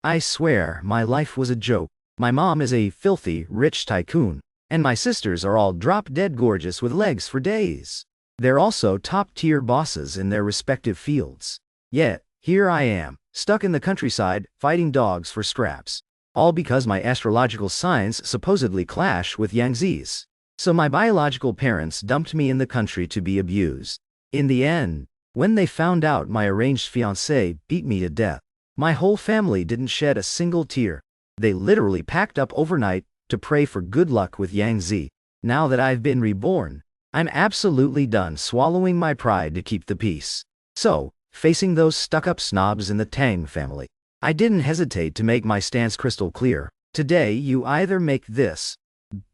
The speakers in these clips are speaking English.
I swear, my life was a joke. My mom is a filthy, rich tycoon, and my sisters are all drop-dead gorgeous with legs for days. They're also top-tier bosses in their respective fields. Yet, here I am, stuck in the countryside, fighting dogs for scraps. All because my astrological signs supposedly clash with Yangtze's. So my biological parents dumped me in the country to be abused. In the end, when they found out my arranged fiancé beat me to death, my whole family didn't shed a single tear. They literally packed up overnight to pray for good luck with Yang Zi. Now that I've been reborn, I'm absolutely done swallowing my pride to keep the peace. So, facing those stuck-up snobs in the Tang family, I didn't hesitate to make my stance crystal clear. Today you either make this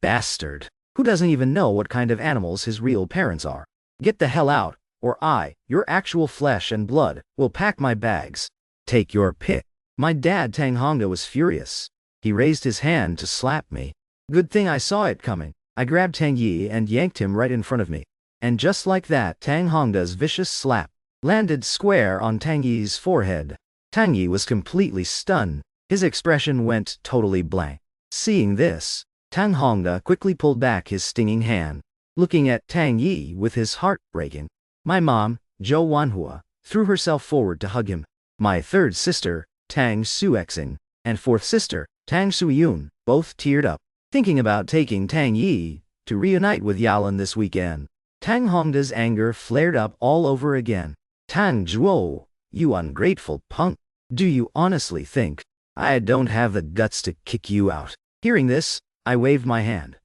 bastard, who doesn't even know what kind of animals his real parents are, get the hell out, or I, your actual flesh and blood, will pack my bags. Take your pick. My dad Tang Hongda was furious. He raised his hand to slap me. Good thing I saw it coming. I grabbed Tang Yi and yanked him right in front of me. And just like that, Tang Hongda's vicious slap landed square on Tang Yi's forehead. Tang Yi was completely stunned. His expression went totally blank. Seeing this, Tang Hongda quickly pulled back his stinging hand, looking at Tang Yi with his heart breaking. My mom, Zhou Wanhua, threw herself forward to hug him. My third sister, Tang Suexing, and fourth sister, Tang Suyun, both teared up, thinking about taking Tang Yi to reunite with Yalan this weekend. Tang Hongda's anger flared up all over again. Tang Zhuo, you ungrateful punk. Do you honestly think I don't have the guts to kick you out? Hearing this, I waved my hand.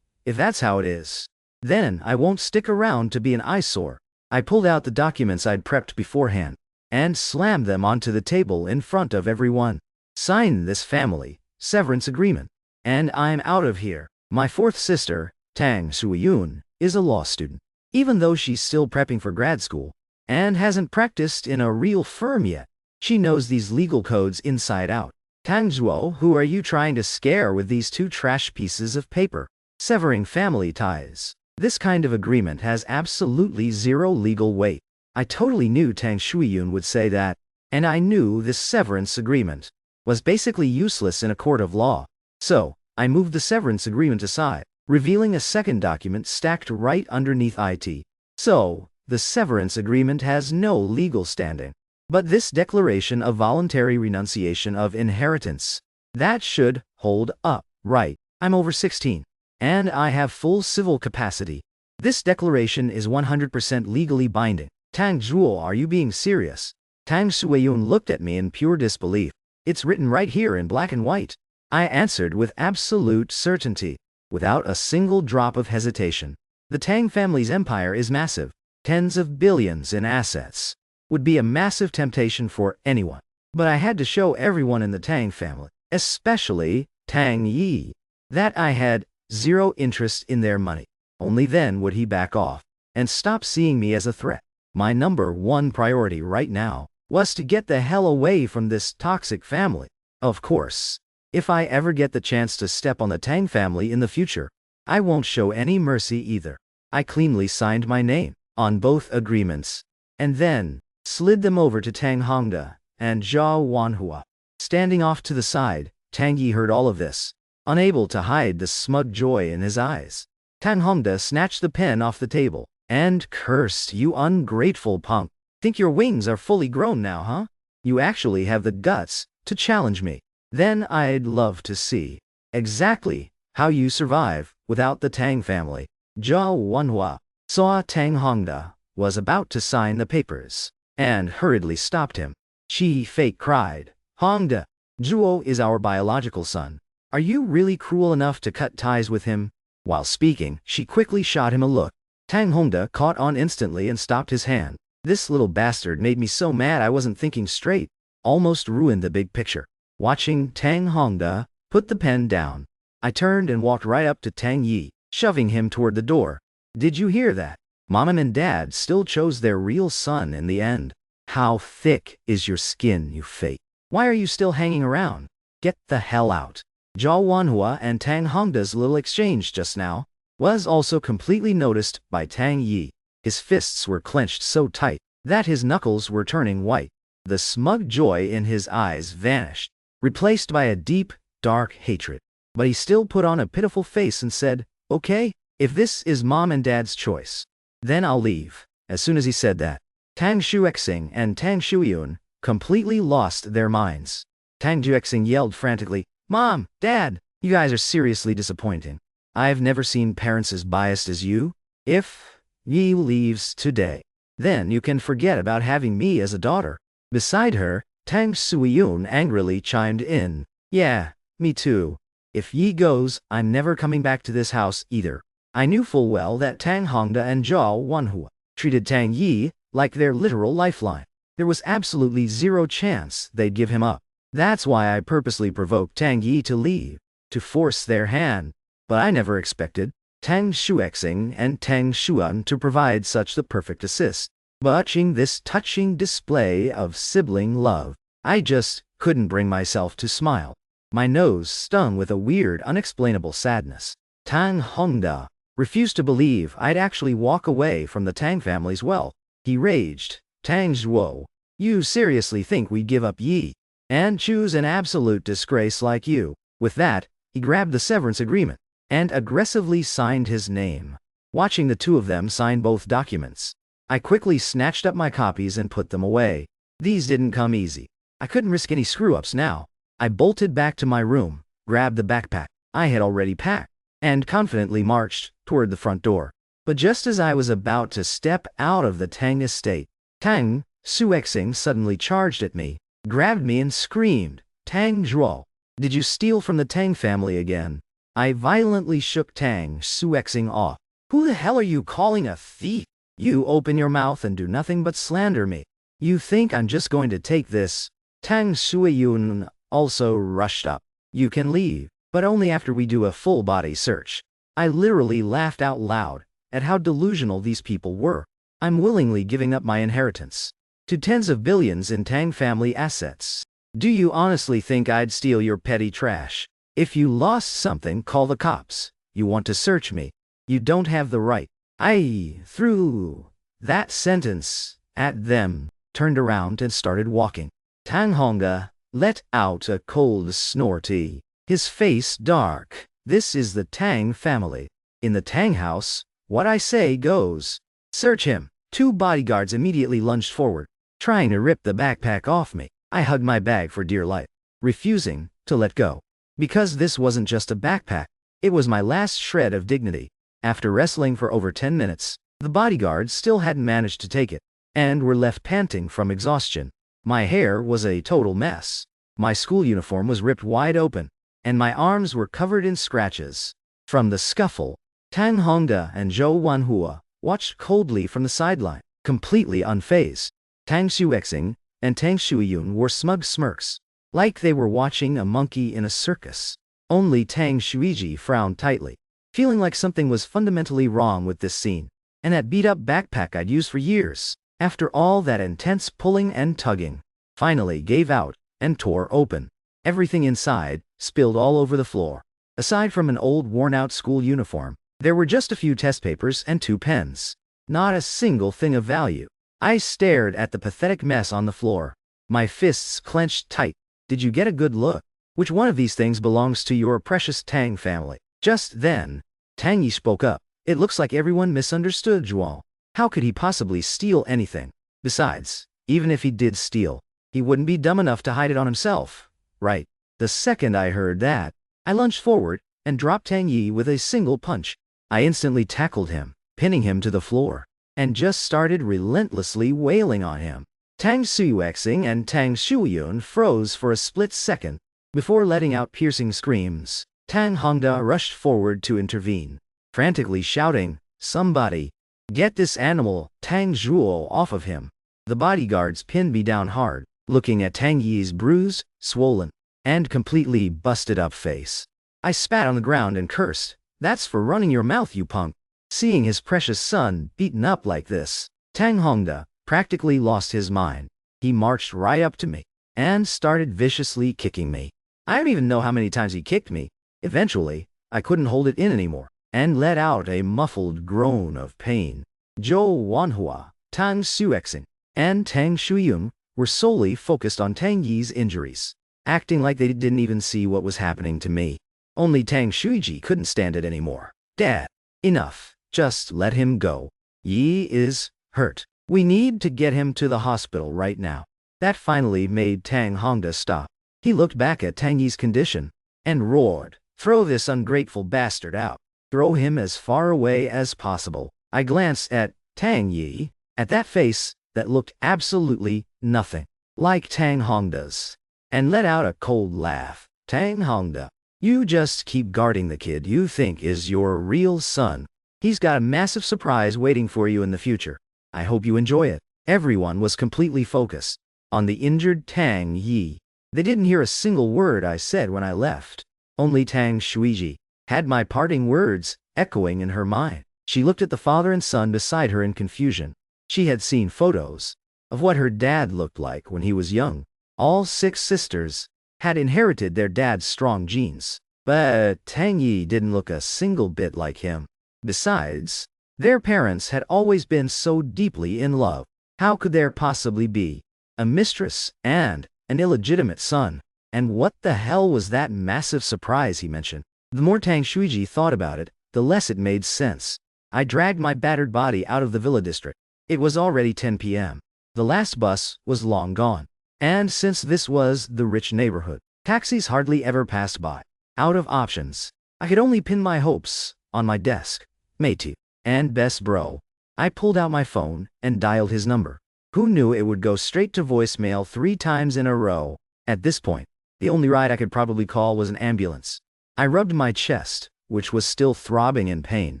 If that's how it is, then I won't stick around to be an eyesore. I pulled out the documents I'd prepped beforehand and slammed them onto the table in front of everyone. Sign this family severance agreement, and I'm out of here. My fourth sister, Tang Suyun, is a law student. Even though she's still prepping for grad school and hasn't practiced in a real firm yet, she knows these legal codes inside out. Tang Zhuo, who are you trying to scare with these two trash pieces of paper? Severing family ties. This kind of agreement has absolutely zero legal weight. I totally knew Tang Shuiyun would say that, and I knew this severance agreement was basically useless in a court of law. So, I moved the severance agreement aside, revealing a second document stacked right underneath it. So, the severance agreement has no legal standing. But this declaration of voluntary renunciation of inheritance, that should hold up, right? I'm over 16, and I have full civil capacity. This declaration is 100% legally binding. Tang Zhuo, are you being serious? Tang Suyun looked at me in pure disbelief. It's written right here in black and white. I answered with absolute certainty, without a single drop of hesitation. The Tang family's empire is massive. Tens of billions in assets. Would be a massive temptation for anyone. But I had to show everyone in the Tang family, especially Tang Yi, that I had zero interest in their money. Only then would he back off and stop seeing me as a threat. My number one priority right now was to get the hell away from this toxic family. Of course, if I ever get the chance to step on the Tang family in the future, I won't show any mercy either. I cleanly signed my name on both agreements, and then slid them over to Tang Hongda and Zhao Wanhua. Standing off to the side, Tang Yi heard all of this, unable to hide the smug joy in his eyes. Tang Hongda snatched the pen off the table and cursed, you ungrateful punk. Think your wings are fully grown now, huh? You actually have the guts to challenge me. Then I'd love to see exactly how you survive without the Tang family. Zhao Wanhua saw Tang Hongda was about to sign the papers and hurriedly stopped him. She fake cried, Hongda, Zhuo is our biological son. Are you really cruel enough to cut ties with him? While speaking, she quickly shot him a look. Tang Hongda caught on instantly and stopped his hand. This little bastard made me so mad I wasn't thinking straight. Almost ruined the big picture. Watching Tang Hongda put the pen down, I turned and walked right up to Tang Yi, shoving him toward the door. Did you hear that? Mom and Dad still chose their real son in the end. How thick is your skin, you fake? Why are you still hanging around? Get the hell out. Zhao Wanhua and Tang Hongda's little exchange just now was also completely noticed by Tang Yi. His fists were clenched so tight that his knuckles were turning white. The smug joy in his eyes vanished. replaced by a deep, dark hatred. But he still put on a pitiful face and said, "Okay, if this is Mom and Dad's choice, then I'll leave." As soon as he said that, Tang Xuexing and Tang Shuiyun completely lost their minds. Tang Xuexing yelled frantically, "Mom, Dad, you guys are seriously disappointing. I've never seen parents as biased as you. If Yi leaves today, then you can forget about having me as a daughter." Beside her, Tang Shuiyun angrily chimed in, "Yeah, me too. If Yi goes, I'm never coming back to this house either." I knew full well that Tang Hongda and Zhao Wanhua treated Tang Yi like their literal lifeline. There was absolutely zero chance they'd give him up. That's why I purposely provoked Tang Yi to leave, to force their hand. But I never expected Tang Xuexing and Tang Shuan to provide such the perfect assist. Watching this touching display of sibling love, I just couldn't bring myself to smile. My nose stung with a weird, unexplainable sadness. Tang Hongda refused to believe I'd actually walk away from the Tang family's wealth. He raged, "Tang Zhuo, you seriously think we'd give up Yi and choose an absolute disgrace like you?" With that, he grabbed the severance agreement and aggressively signed his name. Watching the two of them sign both documents, I quickly snatched up my copies and put them away. These didn't come easy. I couldn't risk any screw-ups now. I bolted back to my room, grabbed the backpack I had already packed, and confidently marched toward the front door. But just as I was about to step out of the Tang estate, Tang Xuexing suddenly charged at me, grabbed me and screamed, "Tang Zhuo, did you steal from the Tang family again?" I violently shook Tang Xuexing off. "Who the hell are you calling a thief? You open your mouth and do nothing but slander me. You think I'm just going to take this?" Tang Shuiyun also rushed up. "You can leave, but only after we do a full-body search." I literally laughed out loud at how delusional these people were. I'm willingly giving up my inheritance to tens of billions in Tang family assets. Do you honestly think I'd steal your petty trash? If you lost something, call the cops. You want to search me? You don't have the right. I threw that sentence at them, turned around and started walking. Tang Hongda let out a cold snorty, his face dark. "This is the Tang family. In the Tang house, what I say goes. Search him." Two bodyguards immediately lunged forward, trying to rip the backpack off me. I hugged my bag for dear life, refusing to let go. Because this wasn't just a backpack, it was my last shred of dignity. After wrestling for over 10 minutes, the bodyguards still hadn't managed to take it, and were left panting from exhaustion. My hair was a total mess. My school uniform was ripped wide open, and my arms were covered in scratches. From the scuffle, Tang Hongda and Zhou Wanhua watched coldly from the sideline, completely unfazed. Tang Xuexing and Tang Shuiyun wore smug smirks, like they were watching a monkey in a circus. Only Tang Shuiji frowned tightly, feeling like something was fundamentally wrong with this scene, and that beat-up backpack I'd used for years, after all that intense pulling and tugging, finally gave out and tore open. Everything inside spilled all over the floor. Aside from an old worn-out school uniform, there were just a few test papers and 2 pens. Not a single thing of value. I stared at the pathetic mess on the floor, my fists clenched tight. Did you get a good look? Which one of these things belongs to your precious Tang family? Just then, Tang Yi spoke up. "It looks like everyone misunderstood Zhuo. How could he possibly steal anything? Besides, even if he did steal, he wouldn't be dumb enough to hide it on himself, right?" The second I heard that, I lunged forward and dropped Tang Yi with a single punch. I instantly tackled him, pinning him to the floor, and just started relentlessly wailing on him. Tang Xuexing and Tang Shuiyun froze for a split second before letting out piercing screams. Tang Hongda rushed forward to intervene, frantically shouting, "Somebody, get this animal, Tang Zhuo, off of him." The bodyguards pinned me down hard, looking at Tang Yi's bruised, swollen, and completely busted up face. I spat on the ground and cursed, "That's for running your mouth, you punk." Seeing his precious son beaten up like this, Tang Hongda practically lost his mind. He marched right up to me and started viciously kicking me. I don't even know how many times he kicked me. Eventually, I couldn't hold it in anymore and let out a muffled groan of pain. Zhou Wanhua, Tang Xuexing, and Tang Shuiyun were solely focused on Tang Yi's injuries. acting like they didn't even see what was happening to me. Only Tang Shuiji couldn't stand it anymore. Dad, enough. Just let him go. Yi is hurt. We need to get him to the hospital right now. That finally made Tang Hongda stop. He looked back at Tang Yi's condition and roared, "Throw this ungrateful bastard out. Throw him as far away as possible." I glanced at Tang Yi, at that face that looked absolutely nothing like Tang Hongda's, and let out a cold laugh. "Tang Hongda, you just keep guarding the kid you think is your real son. He's got a massive surprise waiting for you in the future. I hope you enjoy it." Everyone was completely focused on the injured Tang Yi. They didn't hear a single word I said when I left. Only Tang Shuiji had my parting words echoing in her mind. She looked at the father and son beside her in confusion. She had seen photos of what her dad looked like when he was young. All 6 sisters had inherited their dad's strong genes, but Tang Yi didn't look a single bit like him. Besides, their parents had always been so deeply in love. How could there possibly be a mistress and an illegitimate son? And what the hell was that massive surprise he mentioned? The more Tang Shuiji thought about it, the less it made sense. I dragged my battered body out of the villa district. It was already 10 p.m. The last bus was long gone. And since this was the rich neighborhood, taxis hardly ever passed by. Out of options, I could only pin my hopes on my desk. Matey and best bro. I pulled out my phone and dialed his number. Who knew it would go straight to voicemail 3 times in a row? At this point, the only ride I could probably call was an ambulance. I rubbed my chest, which was still throbbing in pain,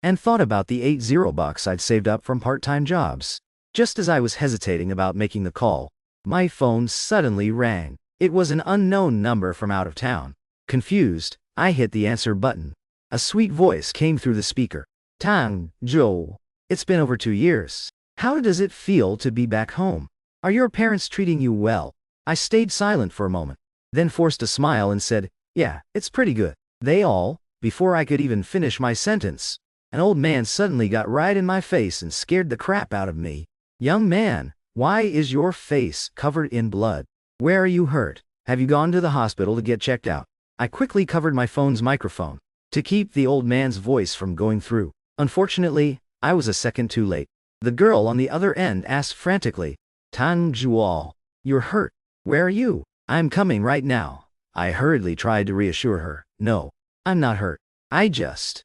and thought about the $80 I'd saved up from part-time jobs. Just as I was hesitating about making the call, my phone suddenly rang. It was an unknown number from out of town. Confused, I hit the answer button. A sweet voice came through the speaker. "Tang, Joe. It's been over 2 years. How does it feel to be back home? Are your parents treating you well?" I stayed silent for a moment, then forced a smile and said, "Yeah, it's pretty good." They all, before I could even finish my sentence, an old man suddenly got right in my face and scared the crap out of me. "Young man, why is your face covered in blood? Where are you hurt? Have you gone to the hospital to get checked out?" I quickly covered my phone's microphone to keep the old man's voice from going through. Unfortunately, I was a second too late. The girl on the other end asked frantically, "Tang Jual, you're hurt. Where are you?" "I'm coming right now." I hurriedly tried to reassure her. "No, I'm not hurt. I just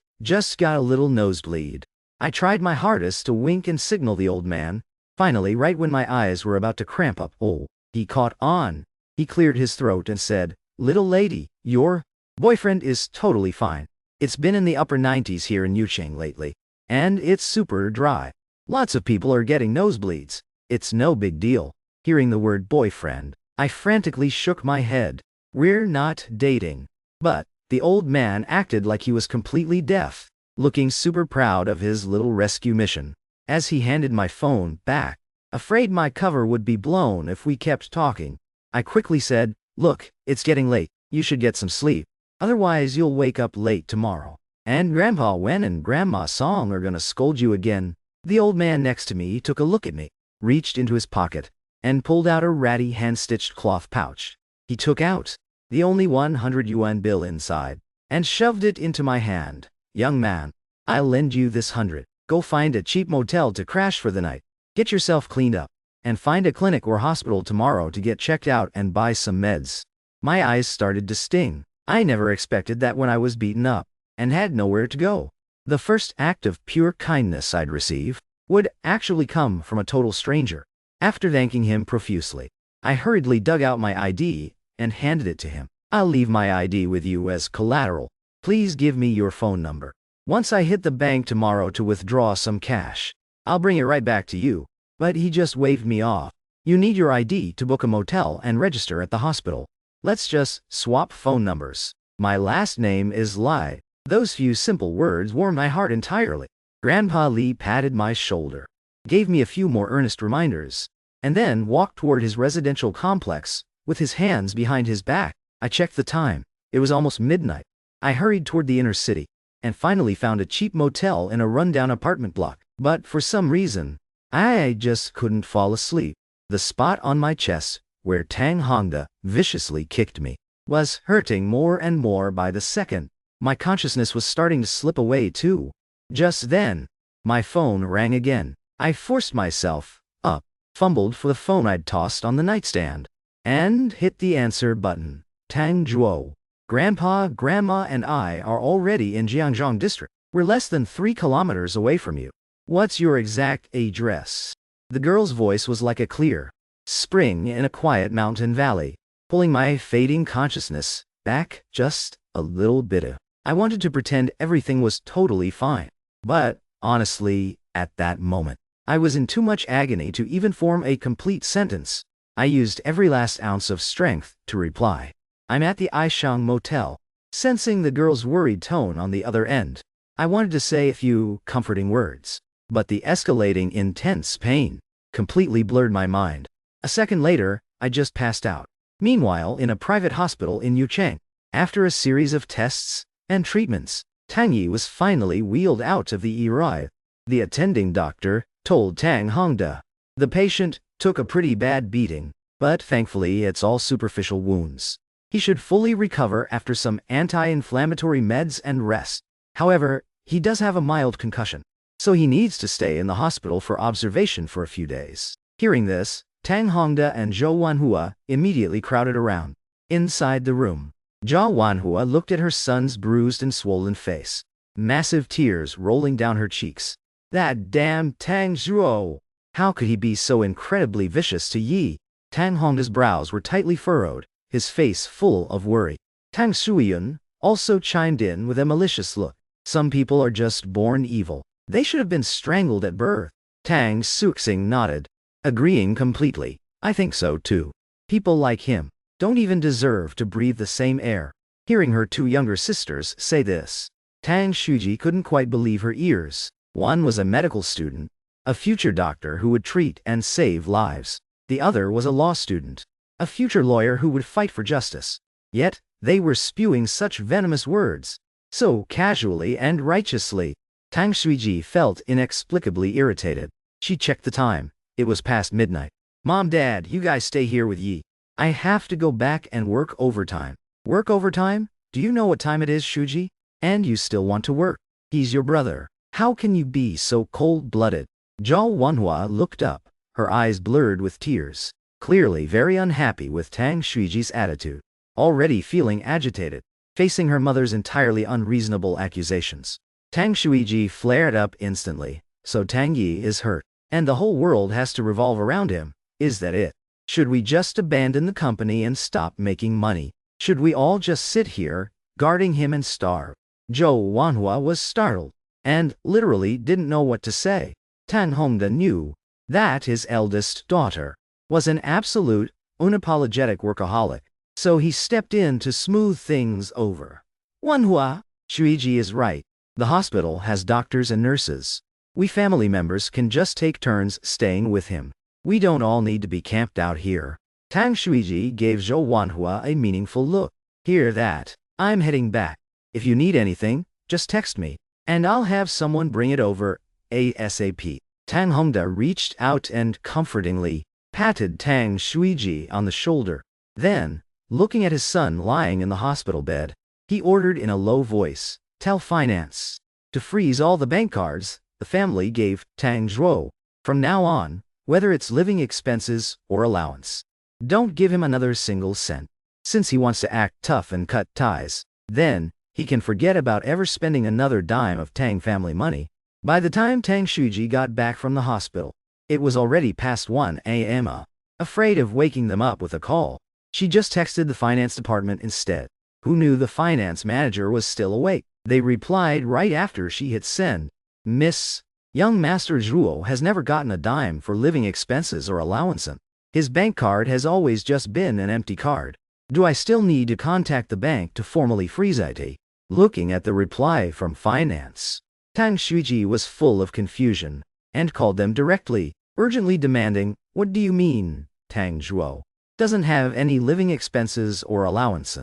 got a little nosebleed." I tried my hardest to wink and signal the old man. Finally, right when my eyes were about to cramp up, he caught on. He cleared his throat and said, "Little lady, your boyfriend is totally fine. It's been in the upper 90s here in Yucheng lately, and it's super dry. Lots of people are getting nosebleeds. It's no big deal." Hearing the word boyfriend, I frantically shook my head. "We're not dating." But the old man acted like he was completely deaf, looking super proud of his little rescue mission. As he handed my phone back, afraid my cover would be blown if we kept talking, I quickly said, "Look, it's getting late. You should get some sleep. Otherwise you'll wake up late tomorrow. And Grandpa Wen and Grandma Song are gonna scold you again." The old man next to me took a look at me, reached into his pocket, and pulled out a ratty hand-stitched cloth pouch. He took out the only 100 yuan bill inside, and shoved it into my hand. "Young man, I'll lend you this 100. Go find a cheap motel to crash for the night. Get yourself cleaned up, and find a clinic or hospital tomorrow to get checked out and buy some meds." My eyes started to sting. I never expected that when I was beaten up and had nowhere to go, the first act of pure kindness I'd receive would actually come from a total stranger. After thanking him profusely, I hurriedly dug out my ID and handed it to him. "I'll leave my ID with you as collateral. Please give me your phone number. Once I hit the bank tomorrow to withdraw some cash, I'll bring it right back to you." But he just waved me off. "You need your ID to book a motel and register at the hospital. Let's just swap phone numbers. My last name is Lai." Those few simple words warmed my heart entirely. Grandpa Li patted my shoulder, gave me a few more earnest reminders, and then walked toward his residential complex with his hands behind his back. I checked the time. It was almost midnight. I hurried toward the inner city and finally found a cheap motel in a rundown apartment block. But for some reason, I just couldn't fall asleep. The spot on my chest where Tang Hongda viciously kicked me, was hurting more and more by the second. My consciousness was starting to slip away too. Just then, my phone rang again. I forced myself up, fumbled for the phone I'd tossed on the nightstand, and hit the answer button. Tang Zhuo. Grandpa, Grandma, and I are already in Jiangzhong district. We're less than 3 kilometers away from you. What's your exact address? The girl's voice was like a clear spring in a quiet mountain valley, pulling my fading consciousness back just a little bit. I wanted to pretend everything was totally fine, but honestly, at that moment, I was in too much agony to even form a complete sentence. I used every last ounce of strength to reply. I'm at the Aishang Motel. Sensing the girl's worried tone on the other end, I wanted to say a few comforting words, but the escalating intense pain completely blurred my mind. A second later, I just passed out. Meanwhile, in a private hospital in Yucheng, after a series of tests and treatments, Tang Yi was finally wheeled out of the ERI. The attending doctor told Tang Hongda. The patient took a pretty bad beating, but thankfully it's all superficial wounds. He should fully recover after some anti-inflammatory meds and rest. However, he does have a mild concussion, so he needs to stay in the hospital for observation for a few days. Hearing this, Tang Hongda and Zhou Wanhua immediately crowded around. Inside the room, Zhou Wanhua looked at her son's bruised and swollen face, massive tears rolling down her cheeks. That damn Tang Zhuo! How could he be so incredibly vicious to Yi? Tang Hongda's brows were tightly furrowed, his face full of worry. Tang Shuiyun also chimed in with a malicious look. Some people are just born evil. They should have been strangled at birth. Tang Suxing nodded, agreeing completely. I think so too. People like him don't even deserve to breathe the same air. Hearing her 2 younger sisters say this, Tang Shuji couldn't quite believe her ears. One was a medical student, a future doctor who would treat and save lives. The other was a law student, a future lawyer who would fight for justice. Yet, they were spewing such venomous words, so casually and righteously. Tang Shuiji felt inexplicably irritated. She checked the time. It was past midnight. Mom, Dad, you guys stay here with Yi. I have to go back and work overtime. Work overtime? Do you know what time it is, Shuji? And you still want to work? He's your brother. How can you be so cold-blooded? Zhou Wanhua looked up, her eyes blurred with tears, clearly very unhappy with Tang Shuiji's attitude, already feeling agitated, facing her mother's entirely unreasonable accusations. Tang Shuiji flared up instantly. So Tang Yi is hurt, and the whole world has to revolve around him. Is that it? Should we just abandon the company and stop making money? Should we all just sit here, guarding him and starve? Zhou Wanhua was startled, and literally didn't know what to say. Tang Hongda knew that his eldest daughter was an absolute, unapologetic workaholic, so he stepped in to smooth things over. Wanhua, Shuiji is right. The hospital has doctors and nurses. We family members can just take turns staying with him. We don't all need to be camped out here. Tang Shuiji gave Zhou Wanhua a meaningful look. Hear that? I'm heading back. If you need anything, just text me, and I'll have someone bring it over ASAP. Tang Hongda reached out and comfortingly patted Tang Shuiji on the shoulder. Then, looking at his son lying in the hospital bed, he ordered in a low voice, "Tell finance to freeze all the bank cards the family gave Tang Zhuo. From now on, whether it's living expenses or allowance. Don't give him another single cent. Since he wants to act tough and cut ties, then he can forget about ever spending another dime of Tang family money." By the time Tang Shuji got back from the hospital, it was already past 1 a.m. Afraid of waking them up with a call, she just texted the finance department instead. Who knew the finance manager was still awake? They replied right after she hit send. "Miss, young Master Zhuo has never gotten a dime for living expenses or allowance. His bank card has always just been an empty card. Do I still need to contact the bank to formally freeze it?" Looking at the reply from finance, Tang Shuiji was full of confusion, and called them directly, urgently demanding, "What do you mean, Tang Zhuo doesn't have any living expenses or allowance?"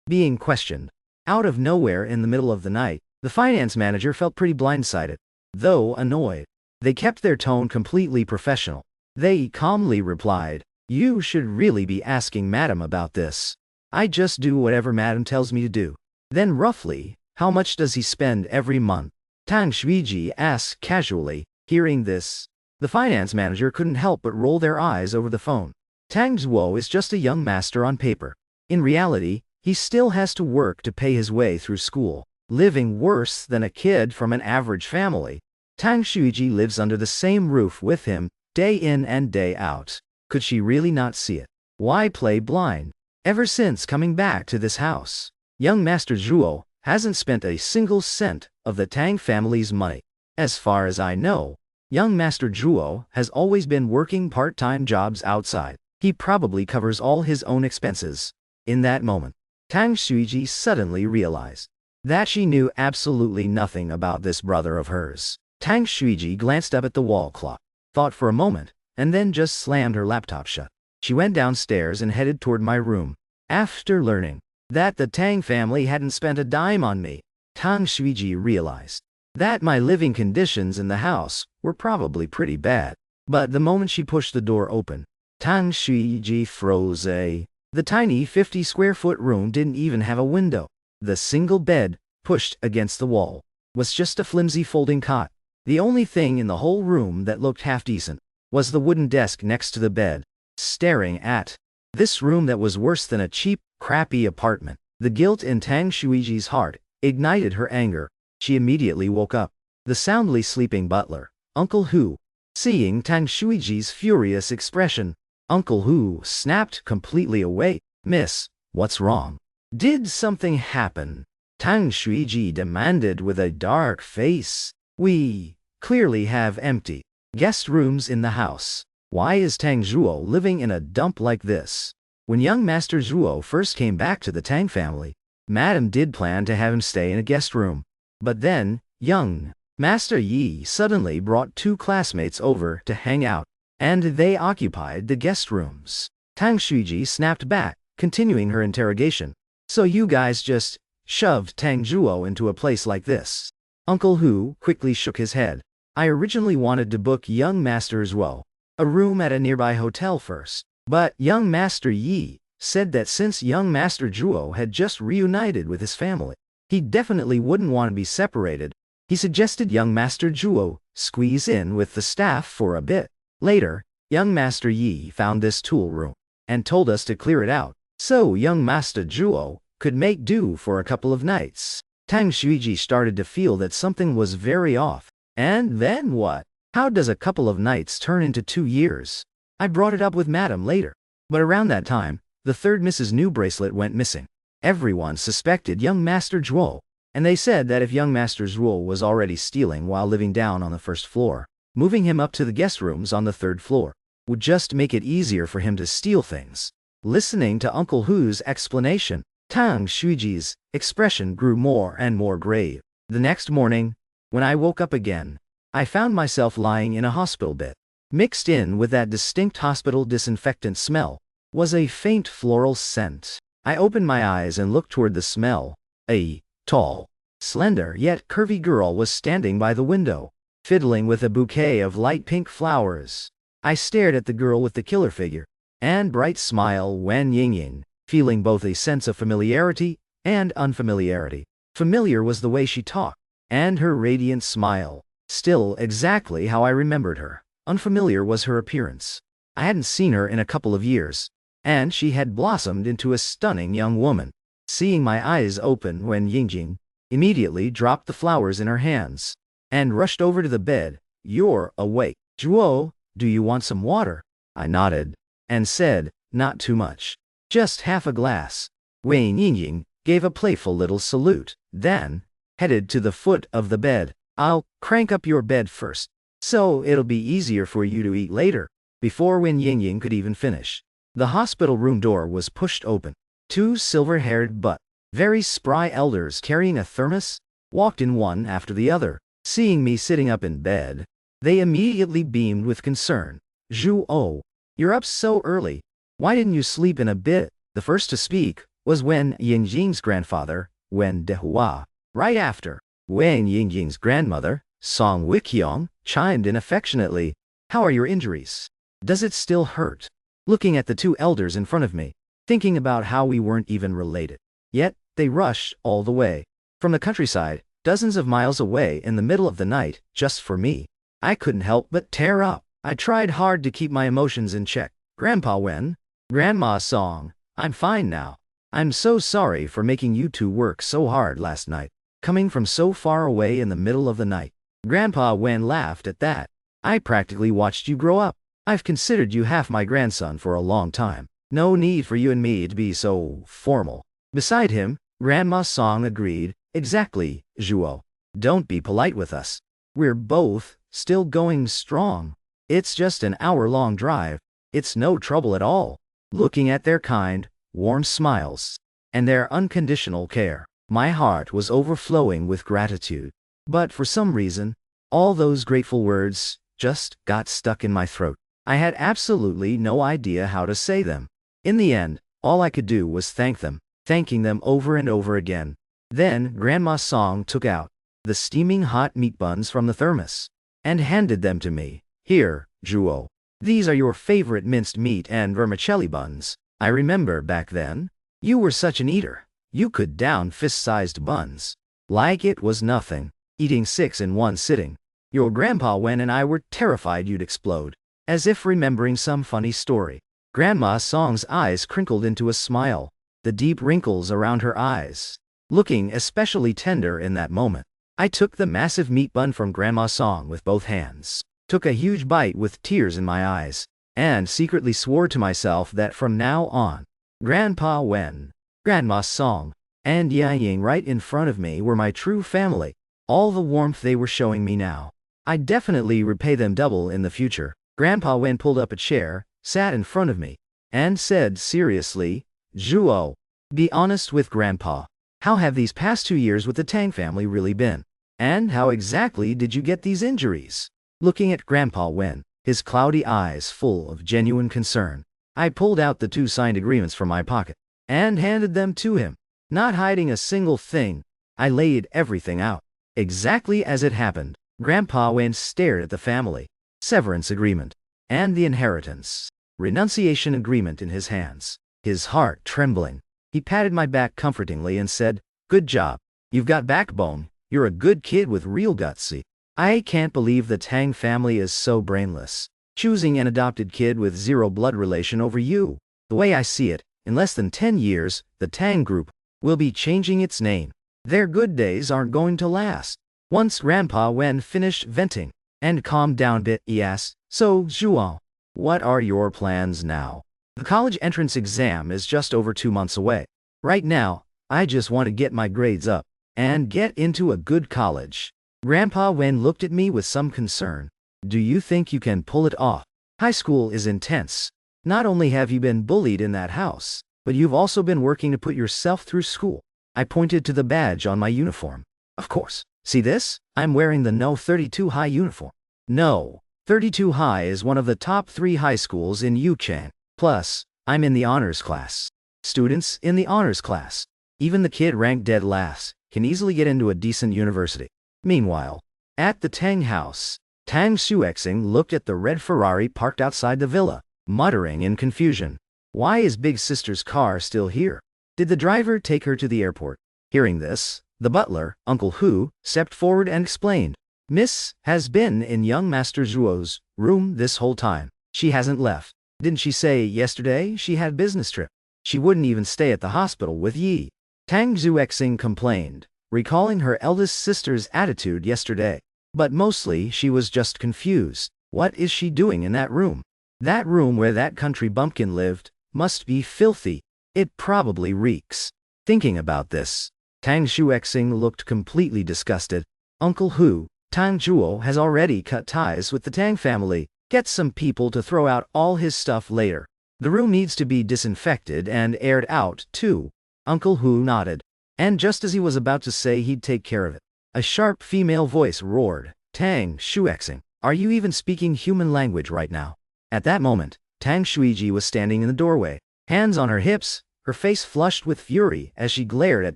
Being questioned out of nowhere in the middle of the night, the finance manager felt pretty blindsided. Though annoyed, they kept their tone completely professional. They calmly replied, You should really be asking Madam about this. I just do whatever Madam tells me to do. Then roughly, how much does he spend every month? Tang Shuiji asked casually. Hearing this, the finance manager couldn't help but roll their eyes over the phone. Tang Zhuo is just a young master on paper. In reality, he still has to work to pay his way through school, living worse than a kid from an average family. Tang Shuiji lives under the same roof with him, day in and day out. Could she really not see it? Why play blind? Ever since coming back to this house, young Master Zhuo hasn't spent a single cent of the Tang family's money. As far as I know, young Master Zhuo has always been working part-time jobs outside. He probably covers all his own expenses. In that moment, Tang Shuiji suddenly realized that she knew absolutely nothing about this brother of hers. Tang Shuiji glanced up at the wall clock, thought for a moment, and then just slammed her laptop shut. She went downstairs and headed toward my room. After learning that the Tang family hadn't spent a dime on me, Tang Shuiji realized that my living conditions in the house were probably pretty bad. But the moment she pushed the door open, Tang Shuiji froze. The tiny 50-square-foot room didn't even have a window. The single bed, pushed against the wall, was just a flimsy folding cot. The only thing in the whole room that looked half-decent was the wooden desk next to the bed. Staring at this room that was worse than a cheap, crappy apartment, the guilt in Tang Shuiji's heart ignited her anger. She immediately woke up. The soundly sleeping butler, Uncle Hu, seeing Tang Shuiji's furious expression, Uncle Hu snapped completely awake. Miss, what's wrong? Did something happen? Tang Shuiji demanded with a dark face. We clearly have empty guest rooms in the house. Why is Tang Zhuo living in a dump like this? When young Master Zhuo first came back to the Tang family, Madam did plan to have him stay in a guest room. But then, young Master Yi suddenly brought 2 classmates over to hang out, and they occupied the guest rooms. Tang Shuiji snapped back, continuing her interrogation. So you guys just shoved Tang Zhuo into a place like this? Uncle Hu quickly shook his head. I originally wanted to book young Master Zhuo a room at a nearby hotel first, but young Master Yi said that since young Master Zhuo had just reunited with his family, he definitely wouldn't want to be separated. He suggested young Master Zhuo squeeze in with the staff for a bit. Later, young Master Yi found this tool room and told us to clear it out, so young Master Zhuo could make do for a couple of nights. Tang Shuiji started to feel that something was very off. And then what? How does a couple of nights turn into 2 years? I brought it up with Madam later, but around that time, the third Mrs. New bracelet went missing. Everyone suspected young Master Zhuo, and they said that if young Master Zhuo was already stealing while living down on the 1st floor, moving him up to the guest rooms on the 3rd floor would just make it easier for him to steal things. Listening to Uncle Hu's explanation, Tang Shuiji's expression grew more and more grave. The next morning, when I woke up again, I found myself lying in a hospital bed. Mixed in with that distinct hospital disinfectant smell was a faint floral scent. I opened my eyes and looked toward the smell. A tall, slender yet curvy girl was standing by the window, fiddling with a bouquet of light pink flowers. I stared at the girl with the killer figure and bright smile Wen Yingying, feeling both a sense of familiarity and unfamiliarity. Familiar was the way she talked, and her radiant smile. Still exactly how I remembered her. Unfamiliar was her appearance. I hadn't seen her in a couple of years, and she had blossomed into a stunning young woman. Seeing my eyes open when Yingjing immediately dropped the flowers in her hands and rushed over to the bed. You're awake. Zhuo, do you want some water? I nodded and said, not too much. Just half a glass. Wen Yingjing gave a playful little salute, then headed to the foot of the bed. I'll crank up your bed first, so it'll be easier for you to eat later. Before Wen Yingying could even finish, the hospital room door was pushed open. 2 silver-haired but very spry elders carrying a thermos walked in one after the other. Seeing me sitting up in bed, they immediately beamed with concern. Zhuo, you're up so early. Why didn't you sleep in a bit? The first to speak was Wen Yingjing's grandfather, Wen Dehua. Right after, Wen Yingjing's grandmother, Song Wikyong, chimed in affectionately. How are your injuries? Does it still hurt? looking at the two elders in front of me, thinking about how we weren't even related. Yet, they rushed all the way from the countryside, dozens of miles away in the middle of the night, just for me. I couldn't help but tear up. I tried hard to keep my emotions in check. Grandpa Wen, Grandma's song, I'm fine now. I'm so sorry for making you two work so hard last night, coming from so far away in the middle of the night. Grandpa Wen laughed at that. I practically watched you grow up. I've considered you half my grandson for a long time. No need for you and me to be so formal. Beside him, Grandma's song agreed, exactly, Zhuo. Don't be polite with us. We're both still going strong. It's just an hour-long drive. It's no trouble at all. Looking at their kind, warm smiles, and their unconditional care, my heart was overflowing with gratitude. But for some reason, all those grateful words just got stuck in my throat. I had absolutely no idea how to say them. In the end, all I could do was thank them, thanking them over and over again. Then Grandma Song took out the steaming hot meat buns from the thermos and handed them to me. Here, Zhuo. These are your favorite minced meat and vermicelli buns. I remember back then, you were such an eater. You could down fist-sized buns like it was nothing, eating 6 in one sitting. Your Grandpa Wen and I were terrified you'd explode, as if remembering some funny story. Grandma Song's eyes crinkled into a smile, the deep wrinkles around her eyes looking especially tender in that moment. I took the massive meat bun from Grandma Song with both hands, took a huge bite with tears in my eyes, and secretly swore to myself that from now on, Grandpa Wen, Grandma Song, and Ying right in front of me were my true family. All the warmth they were showing me now, I'd definitely repay them double in the future. Grandpa Wen pulled up a chair, sat in front of me, and said seriously, Zhuo, be honest with Grandpa. How have these past 2 years with the Tang family really been? And how exactly did you get these injuries? Looking at Grandpa Wen, his cloudy eyes full of genuine concern, I pulled out the 2 signed agreements from my pocket and handed them to him. Not hiding a single thing, I laid everything out, exactly as it happened. Grandpa Wen stared at the family severance agreement and the inheritance renunciation agreement in his hands, his heart trembling. He patted my back comfortingly and said, good job. You've got backbone. You're a good kid with real gutsy. I can't believe the Tang family is so brainless, choosing an adopted kid with 0 blood relation over you. The way I see it, in less than 10 years, the Tang group will be changing its name. Their good days aren't going to last. Once Grandpa Wen finished venting and calmed down a bit, he asked, so, Zhuo, what are your plans now? The college entrance exam is just over 2 months away. Right now, I just want to get my grades up and get into a good college. Grandpa Wen looked at me with some concern. Do you think you can pull it off? High school is intense. Not only have you been bullied in that house, but you've also been working to put yourself through school. I pointed to the badge on my uniform. Of course. See this? I'm wearing the No 32 High uniform. No, 32 High is one of the top 3 high schools in Yuchang. Plus, I'm in the honors class. Students in the honors class, even the kid ranked dead last, can easily get into a decent university. Meanwhile, at the Tang house, Tang Xuexing looked at the red Ferrari parked outside the villa, muttering in confusion. Why is Big Sister's car still here? Did the driver take her to the airport? Hearing this, the butler, Uncle Hu, stepped forward and explained. Miss has been in young Master Zhuo's room this whole time. She hasn't left. Didn't she say yesterday she had a business trip? She wouldn't even stay at the hospital with Yi. Tang Xuexing complained, recalling her eldest sister's attitude yesterday. But mostly she was just confused. What is she doing in that room? That room where that country bumpkin lived must be filthy. It probably reeks. Thinking about this, Tang Xuexing looked completely disgusted. Uncle Hu, Tang Zhuo has already cut ties with the Tang family. Get some people to throw out all his stuff later. The room needs to be disinfected and aired out, too. Uncle Hu nodded. And just as he was about to say he'd take care of it, a sharp female voice roared, Tang Xuexing, are you even speaking human language right now? At that moment, Tang Shuiji was standing in the doorway, hands on her hips, her face flushed with fury as she glared at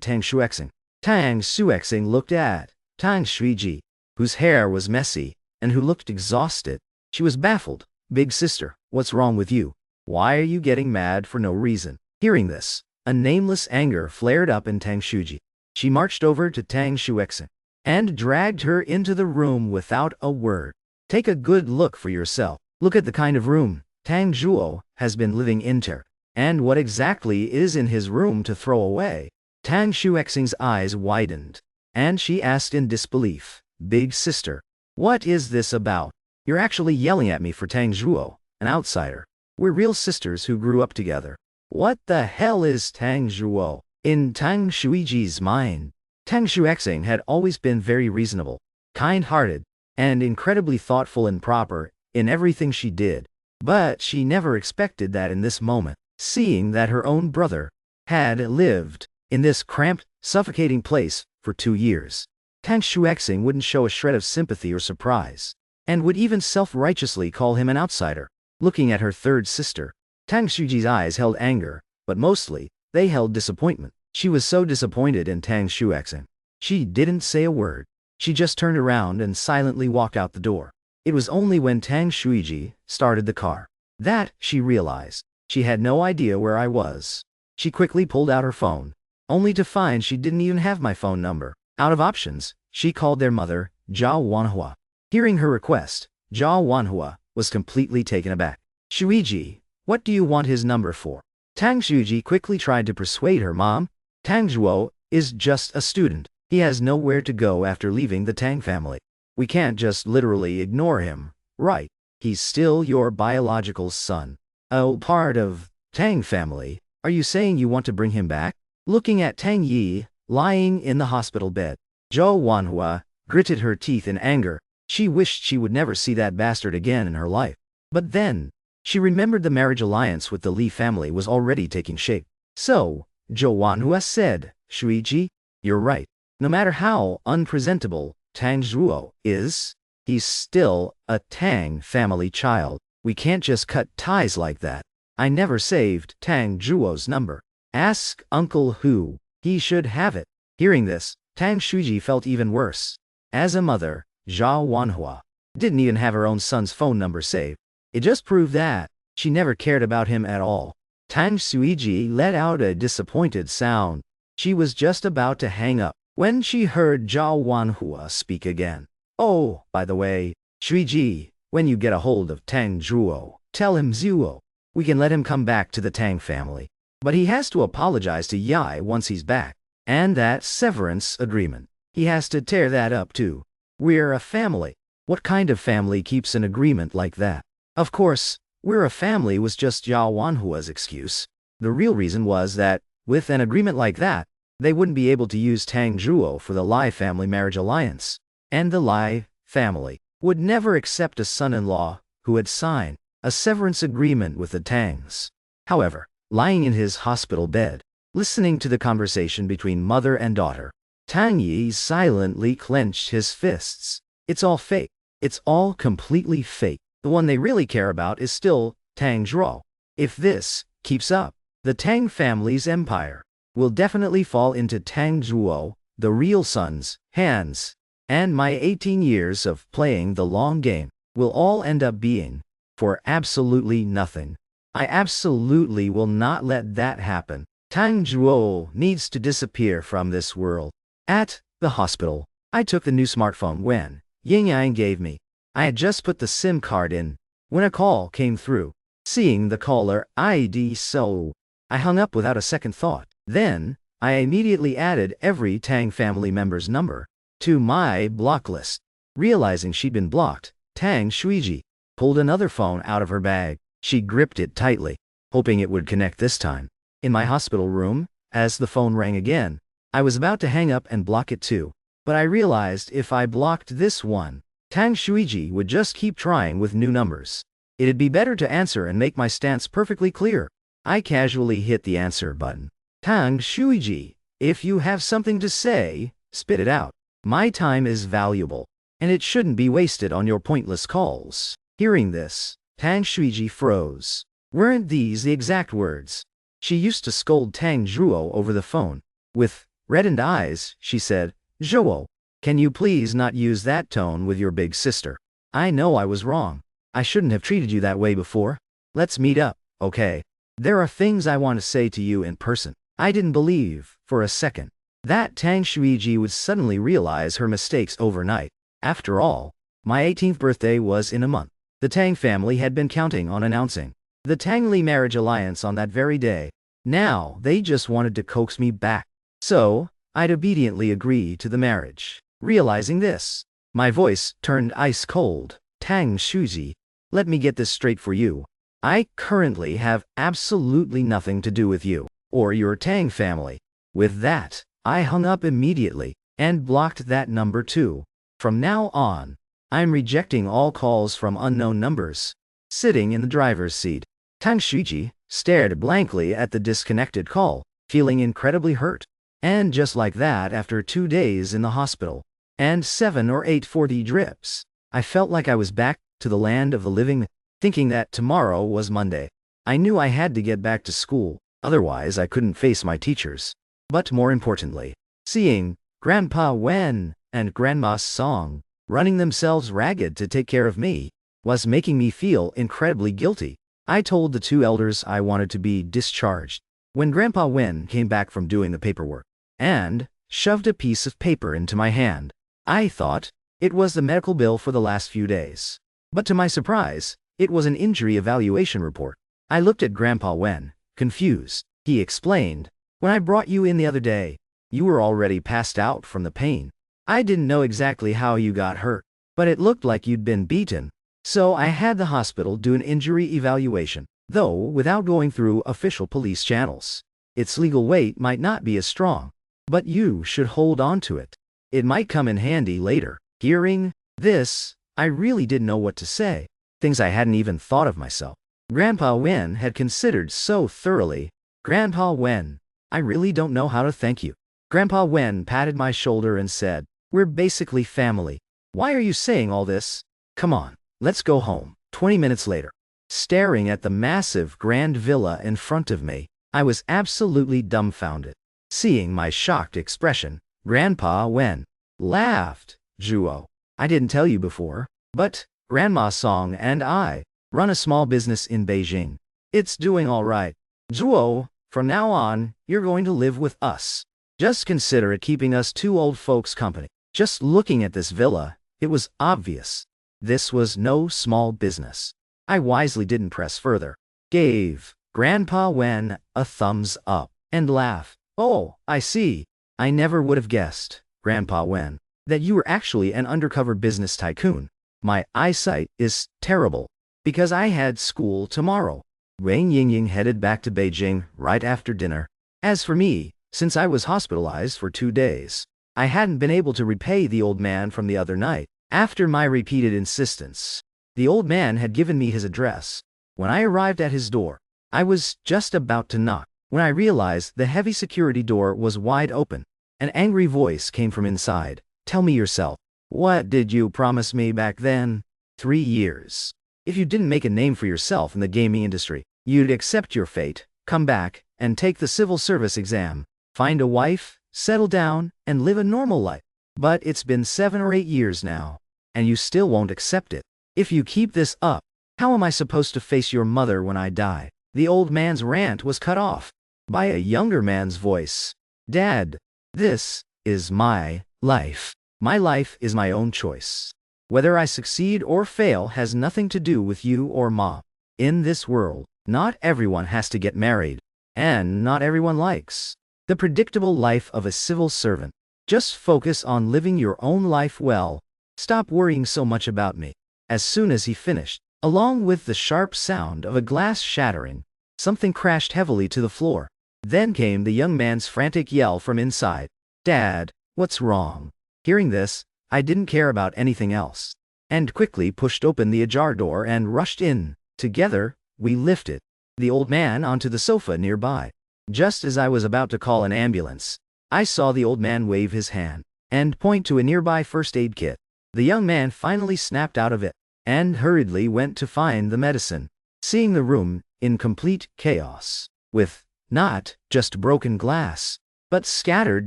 Tang Xuexing. Tang Xuexing looked at Tang Shuiji, whose hair was messy, and who looked exhausted. She was baffled. Big sister, what's wrong with you? Why are you getting mad for no reason? Hearing this, a nameless anger flared up in Tang Shuji. She marched over to Tang Shuexing and dragged her into the room without a word. Take a good look for yourself. Look at the kind of room Tang Zhuo has been living in there, and what exactly is in his room to throw away. Tang Shuexing's eyes widened, and she asked in disbelief, "Big sister, what is this about? You're actually yelling at me for Tang Zhuo, an outsider. We're real sisters who grew up together. What the hell is Tang Zhuo?" In Tang Shuiji's mind, Tang Shuexing had always been very reasonable, kind-hearted, and incredibly thoughtful and proper in everything she did. But she never expected that in this moment, seeing that her own brother had lived in this cramped, suffocating place for 2 years. Tang Shuexing wouldn't show a shred of sympathy or surprise, and would even self-righteously call him an outsider. Looking at her third sister, Tang Shuji's eyes held anger, but mostly, they held disappointment. She was so disappointed in Tang Shuexing. She didn't say a word. She just turned around and silently walked out the door. It was only when Tang Shuiji started the car that she realized she had no idea where I was. She quickly pulled out her phone, only to find she didn't even have my phone number. Out of options, she called their mother, Zhao Wanhua. Hearing her request, Zhao Wanhua was completely taken aback. "Shuiji, what do you want his number for?" Tang Shuji quickly tried to persuade her mom. "Tang Zhuo is just a student. He has nowhere to go after leaving the Tang family. We can't just literally ignore him, right? He's still your biological son. Oh, part of Tang family. Are you saying you want to bring him back?" Looking at Tang Yi, lying in the hospital bed, Zhao Wanhua gritted her teeth in anger. She wished she would never see that bastard again in her life. But then, she remembered the marriage alliance with the Li family was already taking shape. So, Zhao Wanhua said, "Shuiji, you're right. No matter how unpresentable Tang Zhuo is, he's still a Tang family child. We can't just cut ties like that. I never saved Tang Zhuo's number. Ask Uncle Hu. He should have it." Hearing this, Tang Shuji felt even worse. As a mother, Zhao Wanhua didn't even have her own son's phone number saved. It just proved that she never cared about him at all. Tang Shuiji let out a disappointed sound. She was just about to hang up when she heard Zhao Wanhua speak again. "Oh, by the way, Shuiji, when you get a hold of Tang Zhuo, tell him Zhuo. We can let him come back to the Tang family. But he has to apologize to Yai once he's back. And that severance agreement, he has to tear that up too. We're a family." What kind of family keeps an agreement like that? Of course, "we're a family" was just Zhao Wanhua's excuse. The real reason was that, with an agreement like that, they wouldn't be able to use Tang Zhuo for the Lai family marriage alliance. And the Lai family would never accept a son-in-law who had signed a severance agreement with the Tangs. However, lying in his hospital bed, listening to the conversation between mother and daughter, Tang Yi silently clenched his fists. It's all fake. It's all completely fake. The one they really care about is still Tang Zhuo. If this keeps up, the Tang family's empire will definitely fall into Tang Zhuo, the real son's, hands. And my 18 years of playing the long game will all end up being for absolutely nothing. I absolutely will not let that happen. Tang Zhuo needs to disappear from this world. At the hospital, I took the new smartphone when Yin Yang gave me. I had just put the SIM card in when a call came through. Seeing the caller ID, so I hung up without a second thought. Then, I immediately added every Tang family member's number to my block list. Realizing she'd been blocked, Tang Shuiji pulled another phone out of her bag. She gripped it tightly, hoping it would connect this time. In my hospital room, as the phone rang again, I was about to hang up and block it too. But I realized if I blocked this one, Tang Shuiji would just keep trying with new numbers. It'd be better to answer and make my stance perfectly clear. I casually hit the answer button. "Tang Shuiji, if you have something to say, spit it out. My time is valuable, and it shouldn't be wasted on your pointless calls." Hearing this, Tang Shuiji froze. Weren't these the exact words she used to scold Tang Zhuo over the phone? With reddened eyes, she said, "Zhuo, can you please not use that tone with your big sister? I know I was wrong. I shouldn't have treated you that way before. Let's meet up." Okay. There are things I want to say to you in person. I didn't believe, for a second, that Tang Shuiji would suddenly realize her mistakes overnight. After all, my 18th birthday was in a month. The Tang family had been counting on announcing the Tang Li marriage alliance on that very day. Now, they just wanted to coax me back. So, I'd obediently agree to the marriage. Realizing this, my voice turned ice cold. Tang Shuiji, let me get this straight for you. I currently have absolutely nothing to do with you or your Tang family. With that, I hung up immediately and blocked that number too. From now on, I'm rejecting all calls from unknown numbers. Sitting in the driver's seat, Tang Shuiji stared blankly at the disconnected call, feeling incredibly hurt. And just like that, after 2 days in the hospital and 7 or 8 4D drips, I felt like I was back to the land of the living. Thinking that tomorrow was Monday, I knew I had to get back to school, otherwise I couldn't face my teachers. But more importantly, seeing Grandpa Wen and Grandma Song running themselves ragged to take care of me was making me feel incredibly guilty. I told the 2 elders I wanted to be discharged. When Grandpa Wen came back from doing the paperwork and shoved a piece of paper into my hand, I thought it was the medical bill for the last few days. But to my surprise, it was an injury evaluation report. I looked at Grandpa Wen, confused. He explained, "When I brought you in the other day, you were already passed out from the pain. I didn't know exactly how you got hurt, but it looked like you'd been beaten. So I had the hospital do an injury evaluation, though without going through official police channels. Its legal weight might not be as strong, but you should hold on to it. It might come in handy later." Hearing this, I really didn't know what to say. Things I hadn't even thought of myself. Grandpa Wen had considered so thoroughly. Grandpa Wen, I really don't know how to thank you. Grandpa Wen patted my shoulder and said, "We're basically family. Why are you saying all this? Come on, let's go home." 20 minutes later, staring at the massive grand villa in front of me, I was absolutely dumbfounded. Seeing my shocked expression, Grandpa Wen laughed. "Zhuo, I didn't tell you before, but Grandma Song and I run a small business in Beijing. It's doing all right. Zhuo, from now on, you're going to live with us. Just consider it keeping us 2 old folks company." Just looking at this villa, it was obvious this was no small business. I wisely didn't press further. Gave Grandpa Wen a thumbs up and laughed. "Oh, I see. I never would have guessed, Grandpa Wen, that you were actually an undercover business tycoon. My eyesight is terrible because I had school tomorrow." Wang Yingying headed back to Beijing right after dinner. As for me, since I was hospitalized for 2 days, I hadn't been able to repay the old man from the other night. After my repeated insistence, the old man had given me his address. When I arrived at his door, I was just about to knock when I realized the heavy security door was wide open. An angry voice came from inside. "Tell me yourself. What did you promise me back then? 3 years. If you didn't make a name for yourself in the gaming industry, you'd accept your fate, come back, and take the civil service exam, find a wife, settle down, and live a normal life. But it's been 7 or 8 years now, and you still won't accept it. If you keep this up, how am I supposed to face your mother when I die?" The old man's rant was cut off by a younger man's voice. "Dad, this is my life. My life is my own choice. Whether I succeed or fail has nothing to do with you or Mom. In this world, not everyone has to get married, and not everyone likes the predictable life of a civil servant. Just focus on living your own life well. Stop worrying so much about me." As soon as he finished, along with the sharp sound of a glass shattering, something crashed heavily to the floor. Then came the young man's frantic yell from inside. "Dad, what's wrong?" Hearing this, I didn't care about anything else, and quickly pushed open the ajar door and rushed in. Together, we lifted the old man onto the sofa nearby. Just as I was about to call an ambulance, I saw the old man wave his hand and point to a nearby first aid kit. The young man finally snapped out of it and hurriedly went to find the medicine. Seeing the room in complete chaos, with not just broken glass, but scattered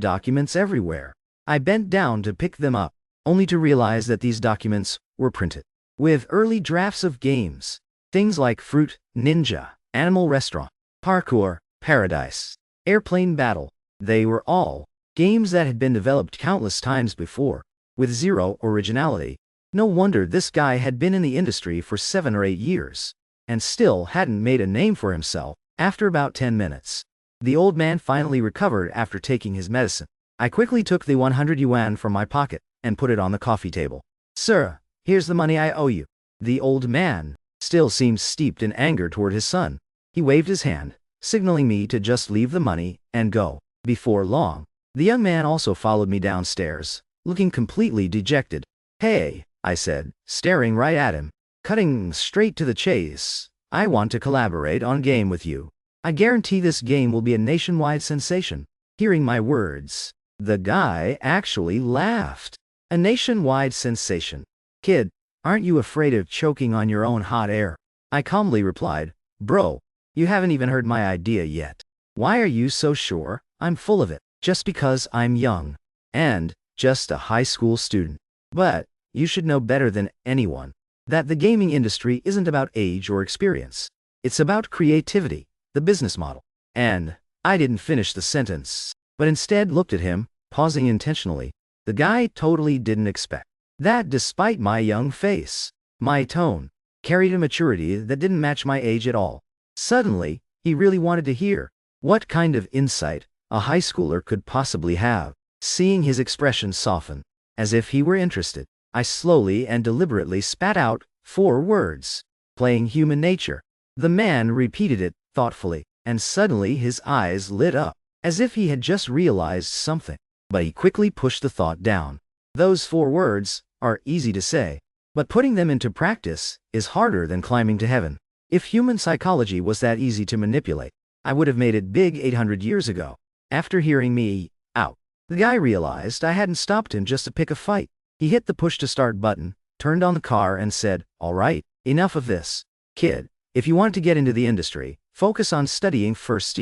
documents everywhere, I bent down to pick them up, only to realize that these documents were printed with early drafts of games, things like Fruit Ninja animal restaurant, parkour, paradise, airplane battle. They were all games that had been developed countless times before, with zero originality. No wonder this guy had been in the industry for 7 or 8 years, and still hadn't made a name for himself. After about 10 minutes, the old man finally recovered after taking his medicine. I quickly took the 100 yuan from my pocket and put it on the coffee table. Sir, here's the money I owe you. The old man still seemed steeped in anger toward his son. He waved his hand, signaling me to just leave the money and go. Before long, the young man also followed me downstairs, looking completely dejected. Hey, I said, staring right at him. Cutting straight to the chase, I want to collaborate on a game with you. I guarantee this game will be a nationwide sensation. Hearing my words, the guy actually laughed. A nationwide sensation. Kid, aren't you afraid of choking on your own hot air? I calmly replied, bro, you haven't even heard my idea yet. Why are you so sure I'm full of it? Just because I'm young and just a high school student. But you should know better than anyone that the gaming industry isn't about age or experience. It's about creativity, the business model. And I didn't finish the sentence, but instead looked at him, pausing intentionally. The guy totally didn't expect that despite my young face, my tone carried a maturity that didn't match my age at all. Suddenly, he really wanted to hear what kind of insight a high schooler could possibly have. Seeing his expression soften, as if he were interested, I slowly and deliberately spat out 4 words. Playing human nature. The man repeated it thoughtfully, and suddenly his eyes lit up, as if he had just realized something. But he quickly pushed the thought down. Those 4 words are easy to say, but putting them into practice is harder than climbing to heaven. If human psychology was that easy to manipulate, I would have made it big 800 years ago. After hearing me out, the guy realized I hadn't stopped him just to pick a fight. He hit the push to start button, turned on the car and said, all right, enough of this. Kid, if you want to get into the industry, focus on studying first.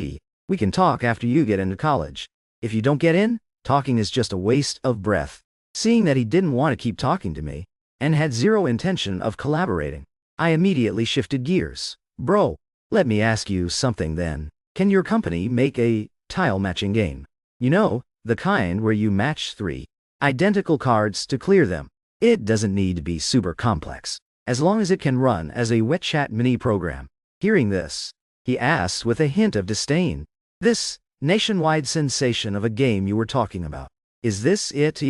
We can talk after you get into college. If you don't get in, talking is just a waste of breath. Seeing that he didn't want to keep talking to me, and had zero intention of collaborating, I immediately shifted gears. Bro, let me ask you something then. Can your company make a tile matching game? You know, the kind where you match 3 identical cards to clear them. It doesn't need to be super complex, as long as it can run as a WeChat mini program. Hearing this, he asked with a hint of disdain, this nationwide sensation of a game you were talking about, is this it?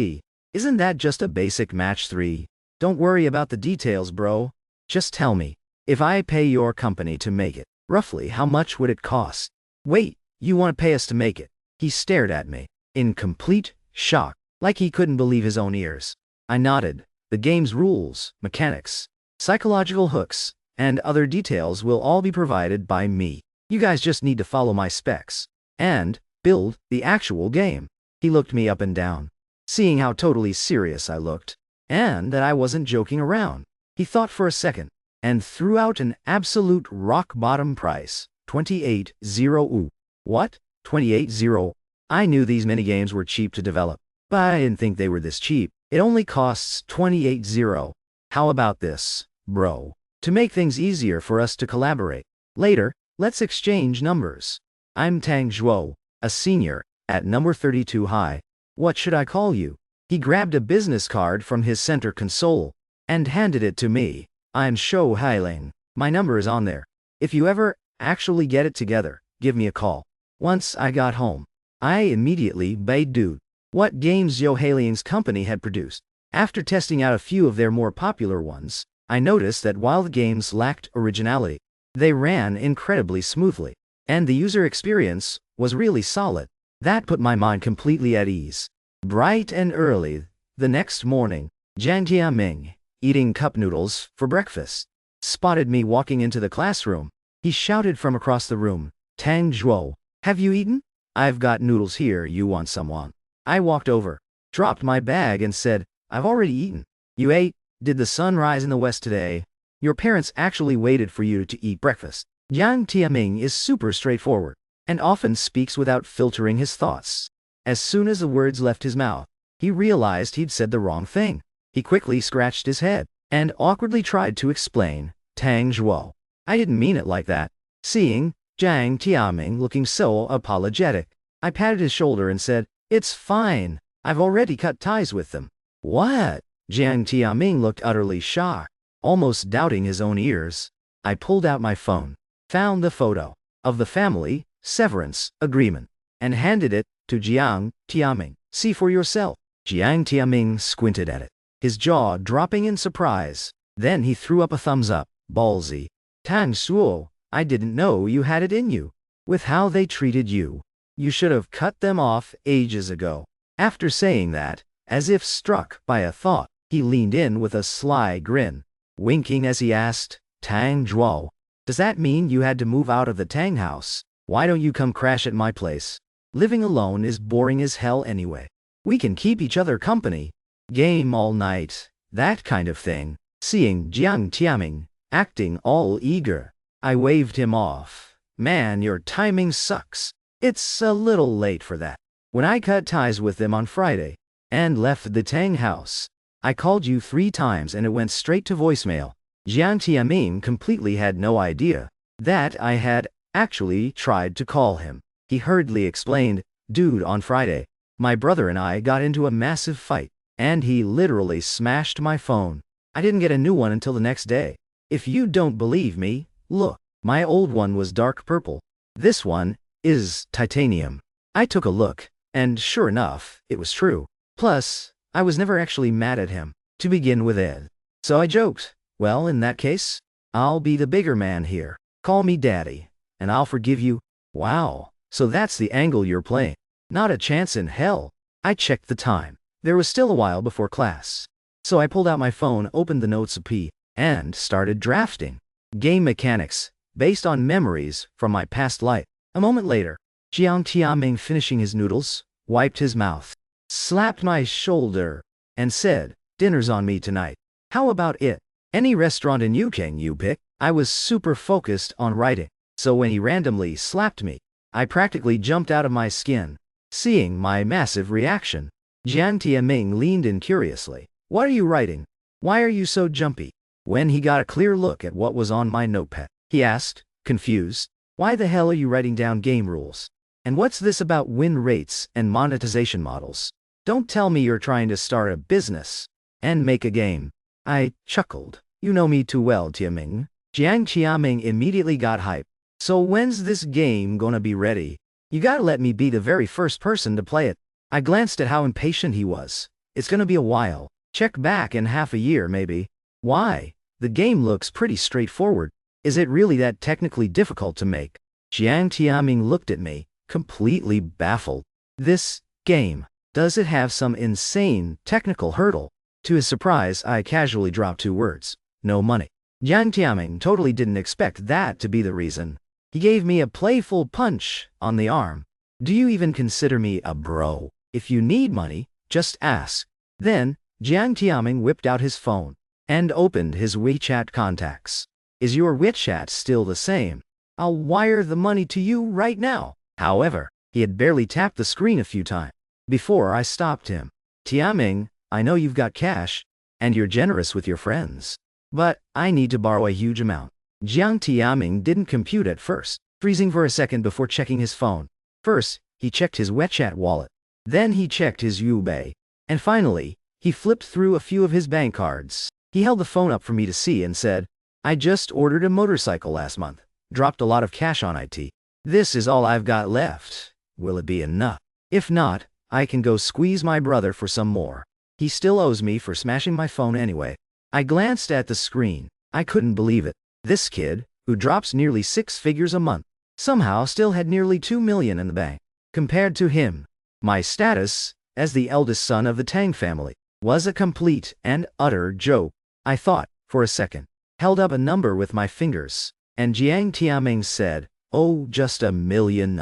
Isn't that just a basic match 3? Don't worry about the details, bro. Just tell me, if I pay your company to make it, roughly how much would it cost? Wait, you want to pay us to make it? He stared at me, in complete shock, like he couldn't believe his own ears. I nodded. The game's rules, mechanics, psychological hooks, and other details will all be provided by me. You guys just need to follow my specs and build the actual game. He looked me up and down, seeing how totally serious I looked, and that I wasn't joking around. He thought for a second, and threw out an absolute rock-bottom price, 28.0. What? 28.0? I knew these minigames were cheap to develop, but I didn't think they were this cheap. It only costs 28.0. How about this, bro? To make things easier for us to collaborate later, let's exchange numbers. I'm Tang Zhuo, a senior, at number 32 high. What should I call you? He grabbed a business card from his center console and handed it to me. I'm Shou Hailing. My number is on there. If you ever actually get it together, give me a call. Once I got home, I immediately Baidu'd what games Zhou Hailing's company had produced. After testing out a few of their more popular ones, I noticed that while the games lacked originality, they ran incredibly smoothly, and the user experience was really solid. That put my mind completely at ease. Bright and early, the next morning, Jiang Tiaming, eating cup noodles for breakfast, spotted me walking into the classroom. He shouted from across the room, Tang Zhuo, have you eaten? I've got noodles here, you want someone? I walked over, dropped my bag and said, I've already eaten. You ate? Did the sun rise in the west today? Your parents actually waited for you to eat breakfast. Jiang Tiaming is super straightforward, and often speaks without filtering his thoughts. As soon as the words left his mouth, he realized he'd said the wrong thing. He quickly scratched his head, and awkwardly tried to explain, Tang Zhuo, I didn't mean it like that. Seeing Jiang Tiaming looking so apologetic, I patted his shoulder and said, "It's fine. I've already cut ties with them." "What?" Jiang Tiaming looked utterly shocked, almost doubting his own ears. I pulled out my phone, found the photo of the family severance agreement, and handed it to Jiang Tiaming. "See for yourself." Jiang Tiaming squinted at it, his jaw dropping in surprise. Then he threw up a thumbs up, ballsy. "Tang Suo, I didn't know you had it in you. With how they treated you, you should have cut them off ages ago." After saying that, as if struck by a thought, he leaned in with a sly grin, winking as he asked, "Tang Zhuo, does that mean you had to move out of the Tang house? Why don't you come crash at my place? Living alone is boring as hell anyway. We can keep each other company. Game all night, that kind of thing." Seeing Jiang Tiaming acting all eager, I waved him off. "Man, your timing sucks. It's a little late for that. When I cut ties with them on Friday and left the Tang house, I called you 3 times and it went straight to voicemail." Jiang Tiaming completely had no idea that I had actually tried to call him. He hurriedly explained, "Dude, on Friday, my brother and I got into a massive fight, and he literally smashed my phone. I didn't get a new one until the next day. If you don't believe me, look. My old one was dark purple. This one is titanium." I took a look, and sure enough, it was true. Plus, I was never actually mad at him, to begin with it. So I joked, "Well, in that case, I'll be the bigger man here. Call me daddy, and I'll forgive you." "Wow, so that's the angle you're playing." "Not a chance in hell." I checked the time. There was still a while before class. So I pulled out my phone, opened the notes app, and started drafting game mechanics based on memories from my past life. A moment later, Jiang Tiaming, finishing his noodles, wiped his mouth, slapped my shoulder, and said, "Dinner's on me tonight. How about it? Any restaurant in Yukang you pick." I was super focused on writing, so when he randomly slapped me, I practically jumped out of my skin. Seeing my massive reaction, Jiang Tiaming leaned in curiously. "What are you writing? Why are you so jumpy?" When he got a clear look at what was on my notepad, he asked, confused, "Why the hell are you writing down game rules? And what's this about win rates and monetization models? Don't tell me you're trying to start a business and make a game." I chuckled. "You know me too well, Tiaming." Jiang Tiaming immediately got hyped. "So when's this game gonna be ready? You gotta let me be the very first person to play it." I glanced at how impatient he was. "It's gonna be a while. Check back in half a year, maybe." "Why? The game looks pretty straightforward. Is it really that technically difficult to make?" Jiang Tiaming looked at me, completely baffled. "This game, does it have some insane technical hurdle?" To his surprise, I casually dropped 2 words. "No money." Jiang Tiaming totally didn't expect that to be the reason. He gave me a playful punch on the arm. "Do you even consider me a bro? If you need money, just ask." Then, Jiang Tiaming whipped out his phone and opened his WeChat contacts. "Is your WeChat still the same? I'll wire the money to you right now." However, he had barely tapped the screen a few times before I stopped him. "Tiaming, I know you've got cash, and you're generous with your friends, but I need to borrow a huge amount." Jiang Tiaming didn't compute at first, freezing for a second before checking his phone. First, he checked his WeChat wallet. Then he checked his Ubay. And finally, he flipped through a few of his bank cards. He held the phone up for me to see and said, "I just ordered a motorcycle last month. Dropped a lot of cash on it. This is all I've got left. Will it be enough? If not, I can go squeeze my brother for some more. He still owes me for smashing my phone anyway." I glanced at the screen. I couldn't believe it. This kid, who drops nearly 6 figures a month, somehow still had nearly 2 million in the bank. Compared to him, my status, as the eldest son of the Tang family, was a complete and utter joke. I thought, for a second, held up a number with my fingers, and Jiang Tiaming said, "Oh, just $1 million.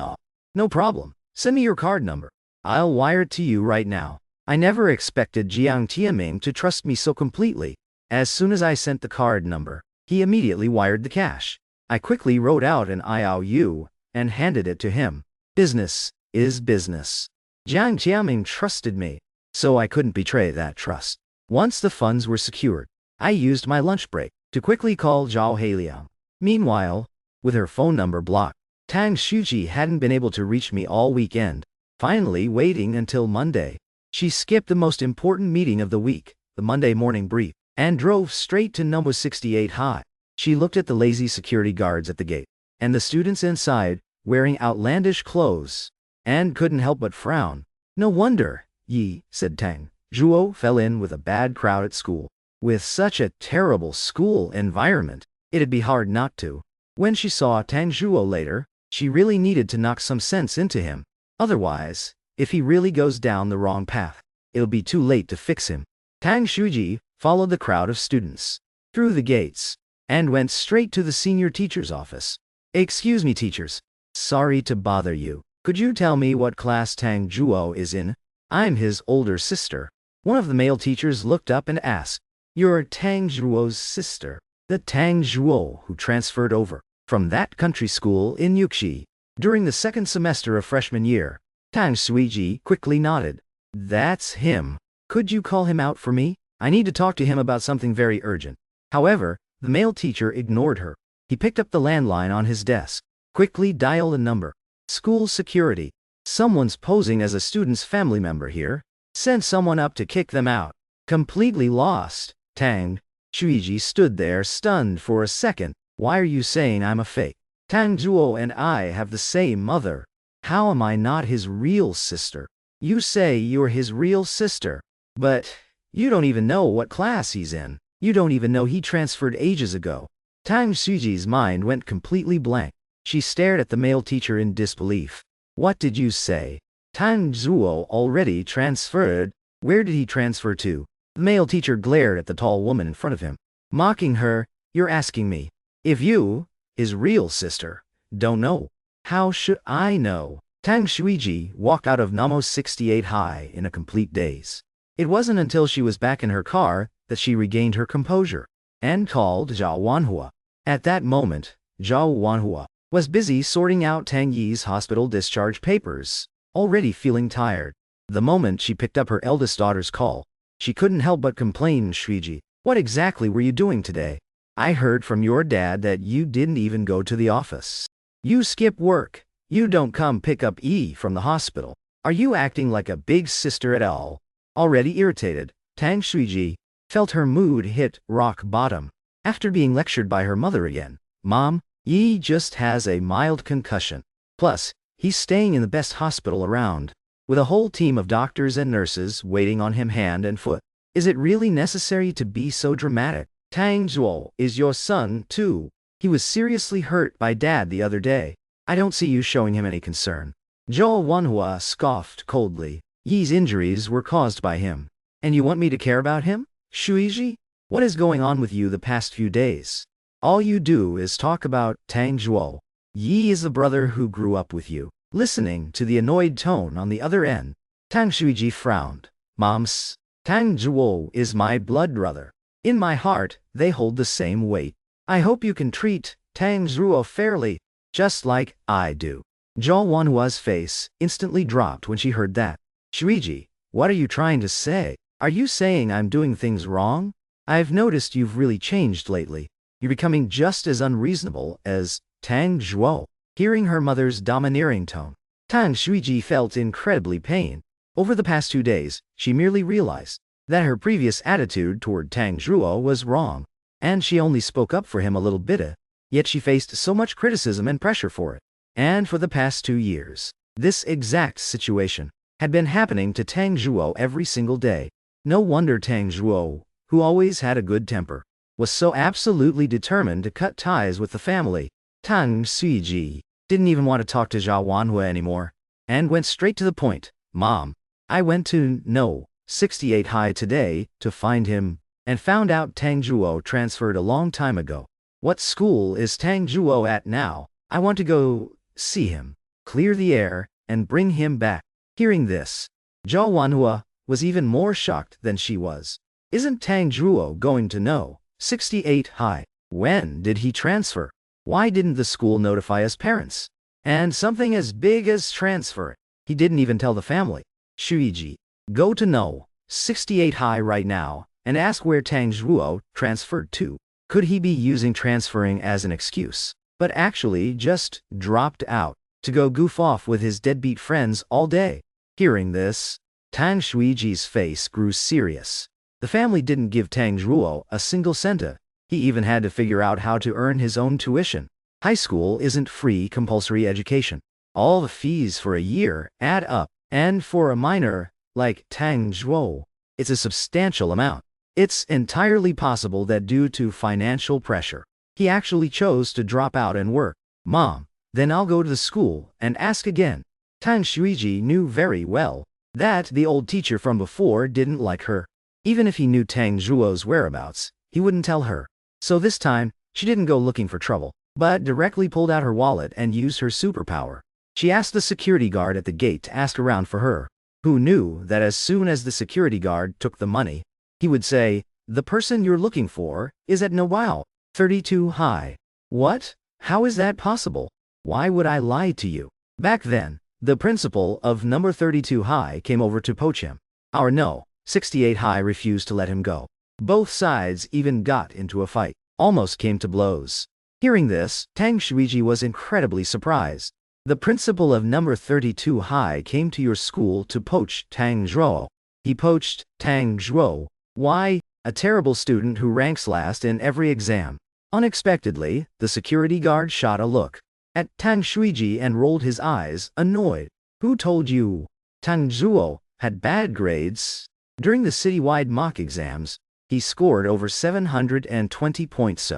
No problem. Send me your card number. I'll wire it to you right now." I never expected Jiang Tiaming to trust me so completely. As soon as I sent the card number, he immediately wired the cash. I quickly wrote out an IOU and handed it to him. Business is business. Jiang Tiaming trusted me, so I couldn't betray that trust. Once the funds were secured, I used my lunch break to quickly call Zhao Heiliang. Meanwhile, with her phone number blocked. Tang Shuji hadn't been able to reach me all weekend. Finally, waiting until Monday, she skipped the most important meeting of the week, the Monday morning brief, and drove straight to number 68 High. She looked at the lazy security guards at the gate, and the students inside, wearing outlandish clothes, and couldn't help but frown. No wonder, Yi, said Tang Zhuo, fell in with a bad crowd at school. With such a terrible school environment, it'd be hard not to. When she saw Tang Zhuo later, she really needed to knock some sense into him. Otherwise, if he really goes down the wrong path, it'll be too late to fix him. Tang Shuji followed the crowd of students through the gates and went straight to the senior teacher's office. Excuse me, teachers. Sorry to bother you. Could you tell me what class Tang Zhuo is in? I'm his older sister. One of the male teachers looked up and asked, You're Tang Zhuo's sister? The Tang Zhuo who transferred over from that country school in Yuxi during the second semester of freshman year. Tang Suiji quickly nodded. That's him. Could you call him out for me? I need to talk to him about something very urgent. However, the male teacher ignored her. He picked up the landline on his desk, quickly dialed a number. School security. Someone's posing as a student's family member here. Send someone up to kick them out. Completely lost, Tang Shuiji stood there stunned for a second. Why are you saying I'm a fake? Tang Zhuo and I have the same mother. How am I not his real sister? You say you're his real sister, but you don't even know what class he's in. You don't even know he transferred ages ago. Tang Shuji's mind went completely blank. She stared at the male teacher in disbelief. What did you say? Tang Zhuo already transferred. Where did he transfer to? The male teacher glared at the tall woman in front of him, mocking her. You're asking me if you, his real sister, don't know. How should I know? Tang Shuiji walked out of Namo 68 High in a complete daze. It wasn't until she was back in her car that she regained her composure and called Zhao Wanhua. At that moment, Zhao Wanhua was busy sorting out Tang Yi's hospital discharge papers, already feeling tired. The moment she picked up her eldest daughter's call, she couldn't help but complain. Shuiji, what exactly were you doing today? I heard from your dad that you didn't even go to the office. You skip work. You don't come pick up E from the hospital. Are you acting like a big sister at all? Already irritated, Tang Shuiji felt her mood hit rock bottom. After being lectured by her mother again, Mom, Yi just has a mild concussion. Plus, he's staying in the best hospital around, with a whole team of doctors and nurses waiting on him hand and foot. Is it really necessary to be so dramatic? Tang Zhuo is your son, too. He was seriously hurt by Dad the other day. I don't see you showing him any concern. Zhao Wanhua scoffed coldly. Yi's injuries were caused by him. And you want me to care about him? Shuiji? What is going on with you the past few days? All you do is talk about Tang Zhuo. Yi is the brother who grew up with you. Listening to the annoyed tone on the other end, Tang Shuiji frowned. Moms, Tang Zhuo is my blood brother. In my heart, they hold the same weight. I hope you can treat Tang Zhuo fairly, just like I do. Zhao Wanhua's face instantly dropped when she heard that. Shuiji, what are you trying to say? Are you saying I'm doing things wrong? I've noticed you've really changed lately. You're becoming just as unreasonable as Tang Zhuo. Hearing her mother's domineering tone, Tang Shuiji felt incredibly pained. Over the past 2 days, she merely realized that her previous attitude toward Tang Zhuo was wrong, and she only spoke up for him a little bit, yet she faced so much criticism and pressure for it. And for the past 2 years, this exact situation had been happening to Tang Zhuo every single day. No wonder Tang Zhuo, who always had a good temper, was so absolutely determined to cut ties with the family. Tang Shuiji didn't even want to talk to Zhao Wanhua anymore, and went straight to the point. Mom, I went to No. 68 High today to find him, and found out Tang Zhuo transferred a long time ago. What school is Tang Zhuo at now? I want to go see him, clear the air, and bring him back. Hearing this, Zhao Wanhua was even more shocked than she was. Isn't Tang Zhuo going to No. 68 High? When did he transfer? Why didn't the school notify his parents? And something as big as transfer, he didn't even tell the family. Shuiji, go to No. 68 High right now, and ask where Tang Zhuo transferred to. Could he be using transferring as an excuse? but actually just dropped out to go goof off with his deadbeat friends all day. Hearing this, Tang Shuiji's face grew serious. The family didn't give Tang Zhuo a single centa. He even had to figure out how to earn his own tuition. High school isn't free compulsory education. All the fees for a year add up, and for a minor, like Tang Zhuo, it's a substantial amount. It's entirely possible that due to financial pressure, he actually chose to drop out and work. Mom, then I'll go to the school and ask again. Tang Shuiji knew very well that the old teacher from before didn't like her. Even if he knew Tang Zhuo's whereabouts, he wouldn't tell her. So this time, she didn't go looking for trouble, but directly pulled out her wallet and used her superpower. She asked the security guard at the gate to ask around for her, who knew that as soon as the security guard took the money, he would say, "The person you're looking for is at Noel 32 High." What? How is that possible? Why would I lie to you? Back then, the principal of number 32 High came over to poach him. Our no, 68 High refused to let him go. Both sides even got into a fight, almost came to blows. Hearing this, Tang Shuiji was incredibly surprised. The principal of number 32 High came to your school to poach Tang Zhuo. He poached Tang Zhuo. Why? A terrible student who ranks last in every exam. Unexpectedly, the security guard shot a look at Tang Shuiji and rolled his eyes, annoyed. Who told you? Tang Zhuo had bad grades. During the citywide mock exams, he scored over 720 points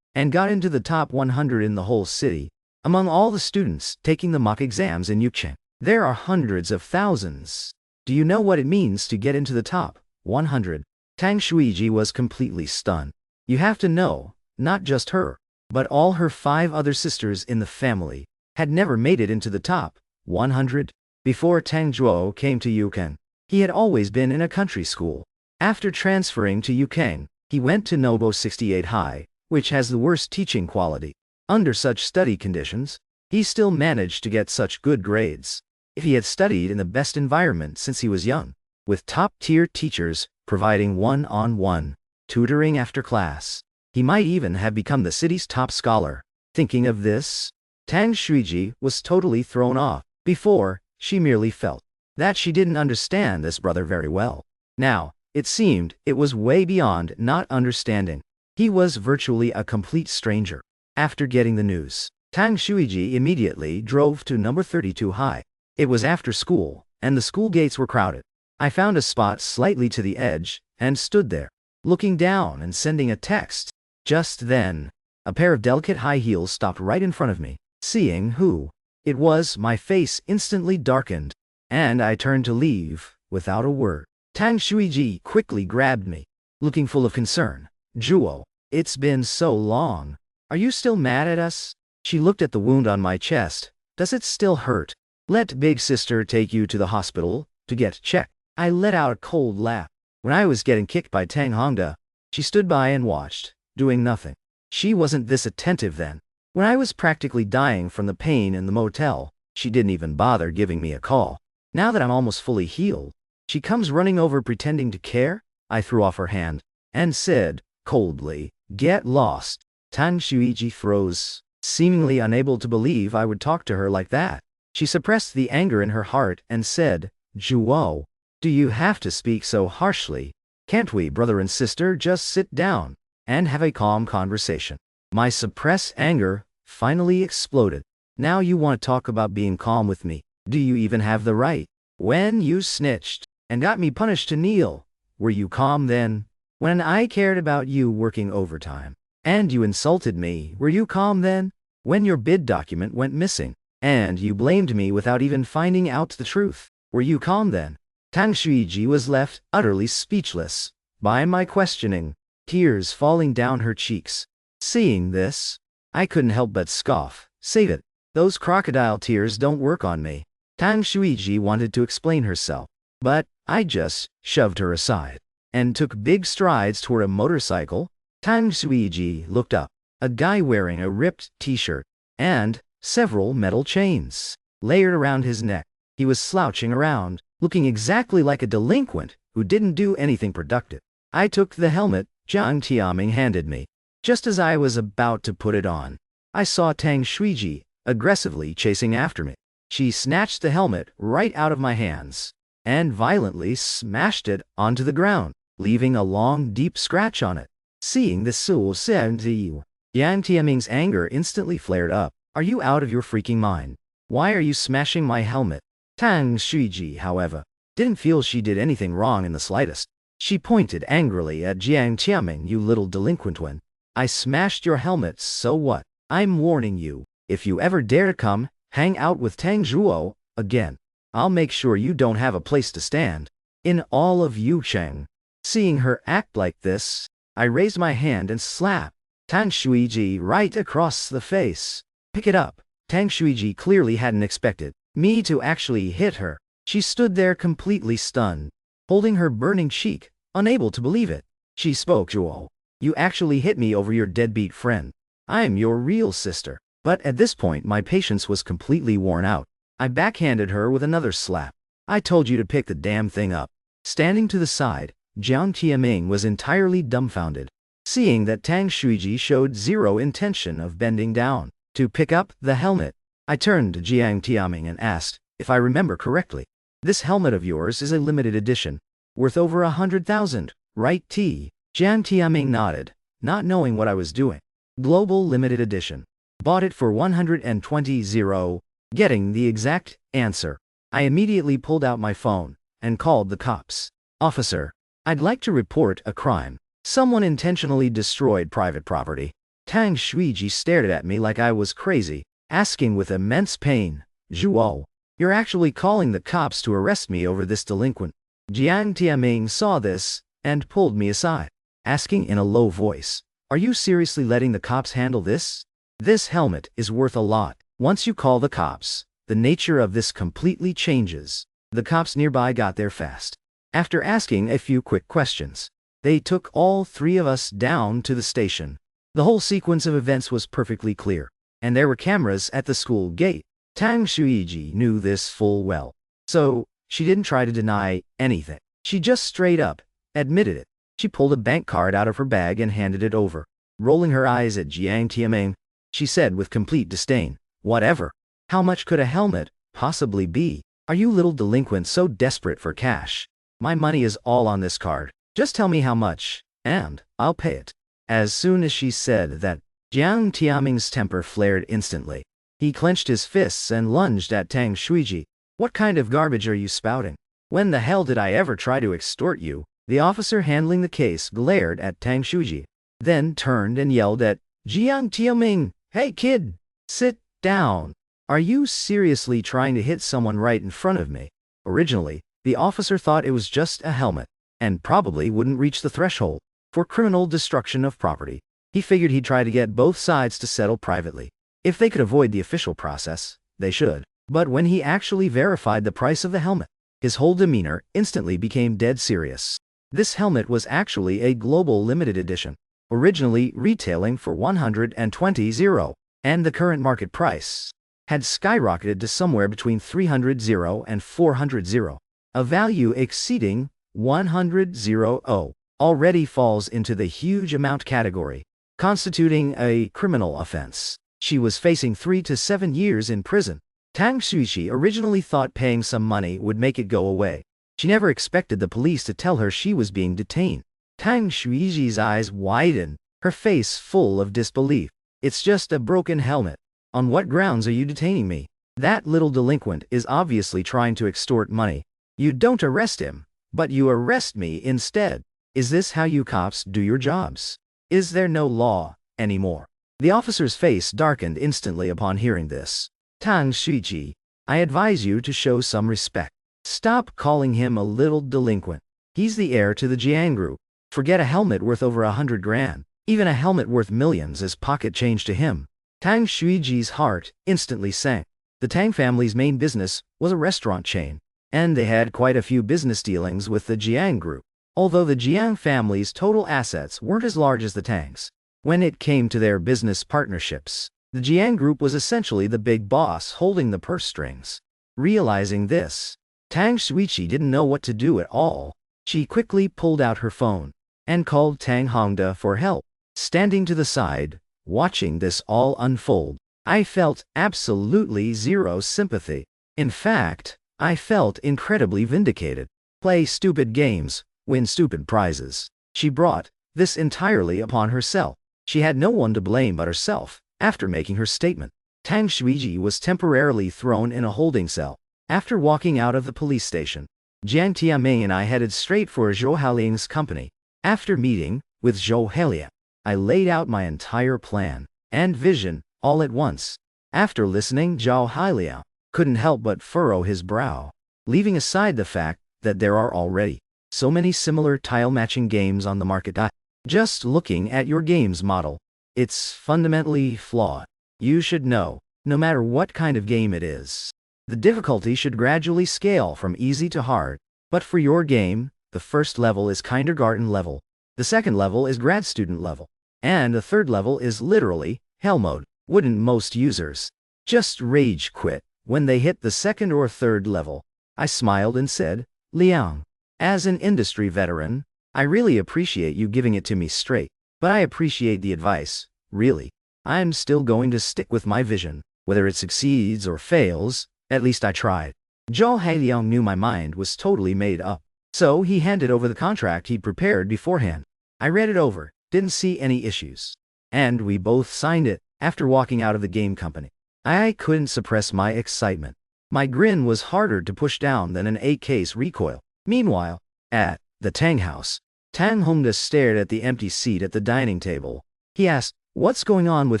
and got into the top 100 in the whole city. Among all the students taking the mock exams in Yucheng, there are hundreds of thousands. Do you know what it means to get into the top 100? Tang Shuiji was completely stunned. You have to know, not just her, but all her 5 other sisters in the family had never made it into the top 100. Before Tang Zhuo came to Yucheng, he had always been in a country school. After transferring to Yucheng, he went to Nobo 68 High, which has the worst teaching quality. Under such study conditions, he still managed to get such good grades. If he had studied in the best environment since he was young, with top-tier teachers providing one-on-one tutoring after class, he might even have become the city's top scholar. Thinking of this, Tang Shuiji was totally thrown off. Before, she merely felt that she didn't understand this brother very well. Now, it seemed it was way beyond not understanding. He was virtually a complete stranger. After getting the news, Tang Shuiji immediately drove to number 32 High. It was after school, and the school gates were crowded. I found a spot slightly to the edge, and stood there, looking down and sending a text. Just then, a pair of delicate high heels stopped right in front of me. Seeing who it was, my face instantly darkened, and I turned to leave, without a word. Tang Shuiji quickly grabbed me, looking full of concern. Zhuo, it's been so long. Are you still mad at us? She looked at the wound on my chest. Does it still hurt? Let big sister take you to the hospital to get checked. I let out a cold laugh. When I was getting kicked by Tang Hongda, she stood by and watched, doing nothing. She wasn't this attentive then. When I was practically dying from the pain in the motel, she didn't even bother giving me a call. Now that I'm almost fully healed, she comes running over pretending to care. I threw off her hand and said, coldly, "Get lost." Tang Shuiji froze, seemingly unable to believe I would talk to her like that. She suppressed the anger in her heart and said, "Zhuo, do you have to speak so harshly? Can't we, brother and sister, just sit down and have a calm conversation?" My suppressed anger finally exploded. Now you want to talk about being calm with me? Do you even have the right? When you snitched and got me punished to kneel, were you calm then? When I cared about you working overtime and you insulted me, were you calm then? When your bid document went missing and you blamed me without even finding out the truth, were you calm then? Tang Shuiji was left utterly speechless by my questioning, tears falling down her cheeks. Seeing this, I couldn't help but scoff. Save it. Those crocodile tears don't work on me. Tang Shuiji wanted to explain herself, but I just shoved her aside and took big strides toward a motorcycle. Tang Shuiji looked up. A guy wearing a ripped t-shirt and several metal chains layered around his neck. He was slouching around, looking exactly like a delinquent who didn't do anything productive. I took the helmet Jiang Tiaming handed me. Just as I was about to put it on, I saw Tang Shuiji aggressively chasing after me. She snatched the helmet right out of my hands and violently smashed it onto the ground, leaving a long, deep scratch on it. Seeing this, Yang Tiaming's anger instantly flared up. Are you out of your freaking mind? Why are you smashing my helmet? Tang Shuiji, however, didn't feel she did anything wrong in the slightest. She pointed angrily at Jiang Tiaming. You little delinquent one. I smashed your helmet, so what? I'm warning you, if you ever dare to come hang out with Tang Zhuo again, I'll make sure you don't have a place to stand in all of Yucheng. Seeing her act like this, I raised my hand and slapped Tang Shuiji right across the face. Pick it up. Tang Shuiji clearly hadn't expected me to actually hit her. She stood there completely stunned, holding her burning cheek, unable to believe it. She spoke. Zhuo, you actually hit me over your deadbeat friend. I'm your real sister. But at this point my patience was completely worn out. I backhanded her with another slap. I told you to pick the damn thing up. Standing to the side, Jiang Tiaming was entirely dumbfounded, seeing that Tang Shuiji showed zero intention of bending down to pick up the helmet. I turned to Jiang Tiaming and asked, if I remember correctly, this helmet of yours is a limited edition, worth over 100,000, right? Jiang Tiaming nodded, not knowing what I was doing. Global limited edition. Bought it for 120,000. Getting the exact answer, I immediately pulled out my phone and called the cops. Officer, I'd like to report a crime. Someone intentionally destroyed private property. Tang Shuiji stared at me like I was crazy, asking with immense pain, Zhuo, you're actually calling the cops to arrest me over this delinquent? Jiang Tiaming saw this and pulled me aside, asking in a low voice, are you seriously letting the cops handle this? This helmet is worth a lot. Once you call the cops, the nature of this completely changes. The cops nearby got there fast. After asking a few quick questions, they took all three of us down to the station. The whole sequence of events was perfectly clear, and there were cameras at the school gate. Tang Shuiji knew this full well, so she didn't try to deny anything. She just straight up admitted it. She pulled a bank card out of her bag and handed it over. Rolling her eyes at Jiang Tiaming, she said with complete disdain, whatever. How much could a helmet possibly be? Are you little delinquents so desperate for cash? My money is all on this card. Just tell me how much, and I'll pay it. As soon as she said that, Jiang Tiaming's temper flared instantly. He clenched his fists and lunged at Tang Shuiji. What kind of garbage are you spouting? When the hell did I ever try to extort you? The officer handling the case glared at Tang Shuiji, then turned and yelled at Jiang Tiaming, hey kid, sit down. Are you seriously trying to hit someone right in front of me? Originally, the officer thought it was just a helmet, and probably wouldn't reach the threshold for criminal destruction of property. He figured he'd try to get both sides to settle privately. If they could avoid the official process, they should. But when he actually verified the price of the helmet, his whole demeanor instantly became dead serious. This helmet was actually a global limited edition, originally retailing for 120,000, and the current market price had skyrocketed to somewhere between 300,000 and 400,000. A value exceeding 100,000 already falls into the huge amount category, constituting a criminal offense. She was facing 3 to 7 years in prison. Tang Shuiji originally thought paying some money would make it go away. She never expected the police to tell her she was being detained. Tang Shuiji's eyes widened, her face full of disbelief. It's just a broken helmet. On what grounds are you detaining me? That little delinquent is obviously trying to extort money. You don't arrest him, but you arrest me instead. Is this how you cops do your jobs? Is there no law anymore? The officer's face darkened instantly upon hearing this. Tang Shuiji, I advise you to show some respect. Stop calling him a little delinquent. He's the heir to the Jiang Group. Forget a helmet worth over 100 grand. Even a helmet worth millions is pocket change to him. Tang Shuiji's heart instantly sank. The Tang family's main business was a restaurant chain, and they had quite a few business dealings with the Jiang Group. Although the Jiang family's total assets weren't as large as the Tang's, when it came to their business partnerships, the Jiang Group was essentially the big boss holding the purse strings. Realizing this, Tang Shuiji didn't know what to do at all. She quickly pulled out her phone and called Tang Hongda for help. Standing to the side, Watching this all unfold, I felt absolutely zero sympathy. In fact, I felt incredibly vindicated. Play stupid games, win stupid prizes. She brought this entirely upon herself. She had no one to blame but herself. After making her statement, Tang Shuiji was temporarily thrown in a holding cell. After walking out of the police station, Jiang Tiaming and I headed straight for Zhou Hailiang's company. After meeting with Zhou Hailiang, I laid out my entire plan and vision all at once. After listening, Zhou Hailiang couldn't help but furrow his brow, leaving aside the fact that there are already so many similar tile-matching games on the market. Just looking at your game's model, it's fundamentally flawed. You should know, no matter what kind of game it is, the difficulty should gradually scale from easy to hard. But for your game, the first level is kindergarten level, the second level is grad student level, and the third level is literally hell mode. Wouldn't most users just rage quit when they hit the second or third level? I smiled and said, Liang, as an industry veteran, I really appreciate you giving it to me straight, but I appreciate the advice, really. I'm still going to stick with my vision, whether it succeeds or fails. At least I tried. Zhou Hailiang knew my mind was totally made up, so he handed over the contract he'd prepared beforehand. I read it over, didn't see any issues, and we both signed it. After walking out of the game company, I couldn't suppress my excitement. My grin was harder to push down than an AK-case recoil. Meanwhile, at the Tang house, Tang Hongda stared at the empty seat at the dining table. He asked, "What's going on with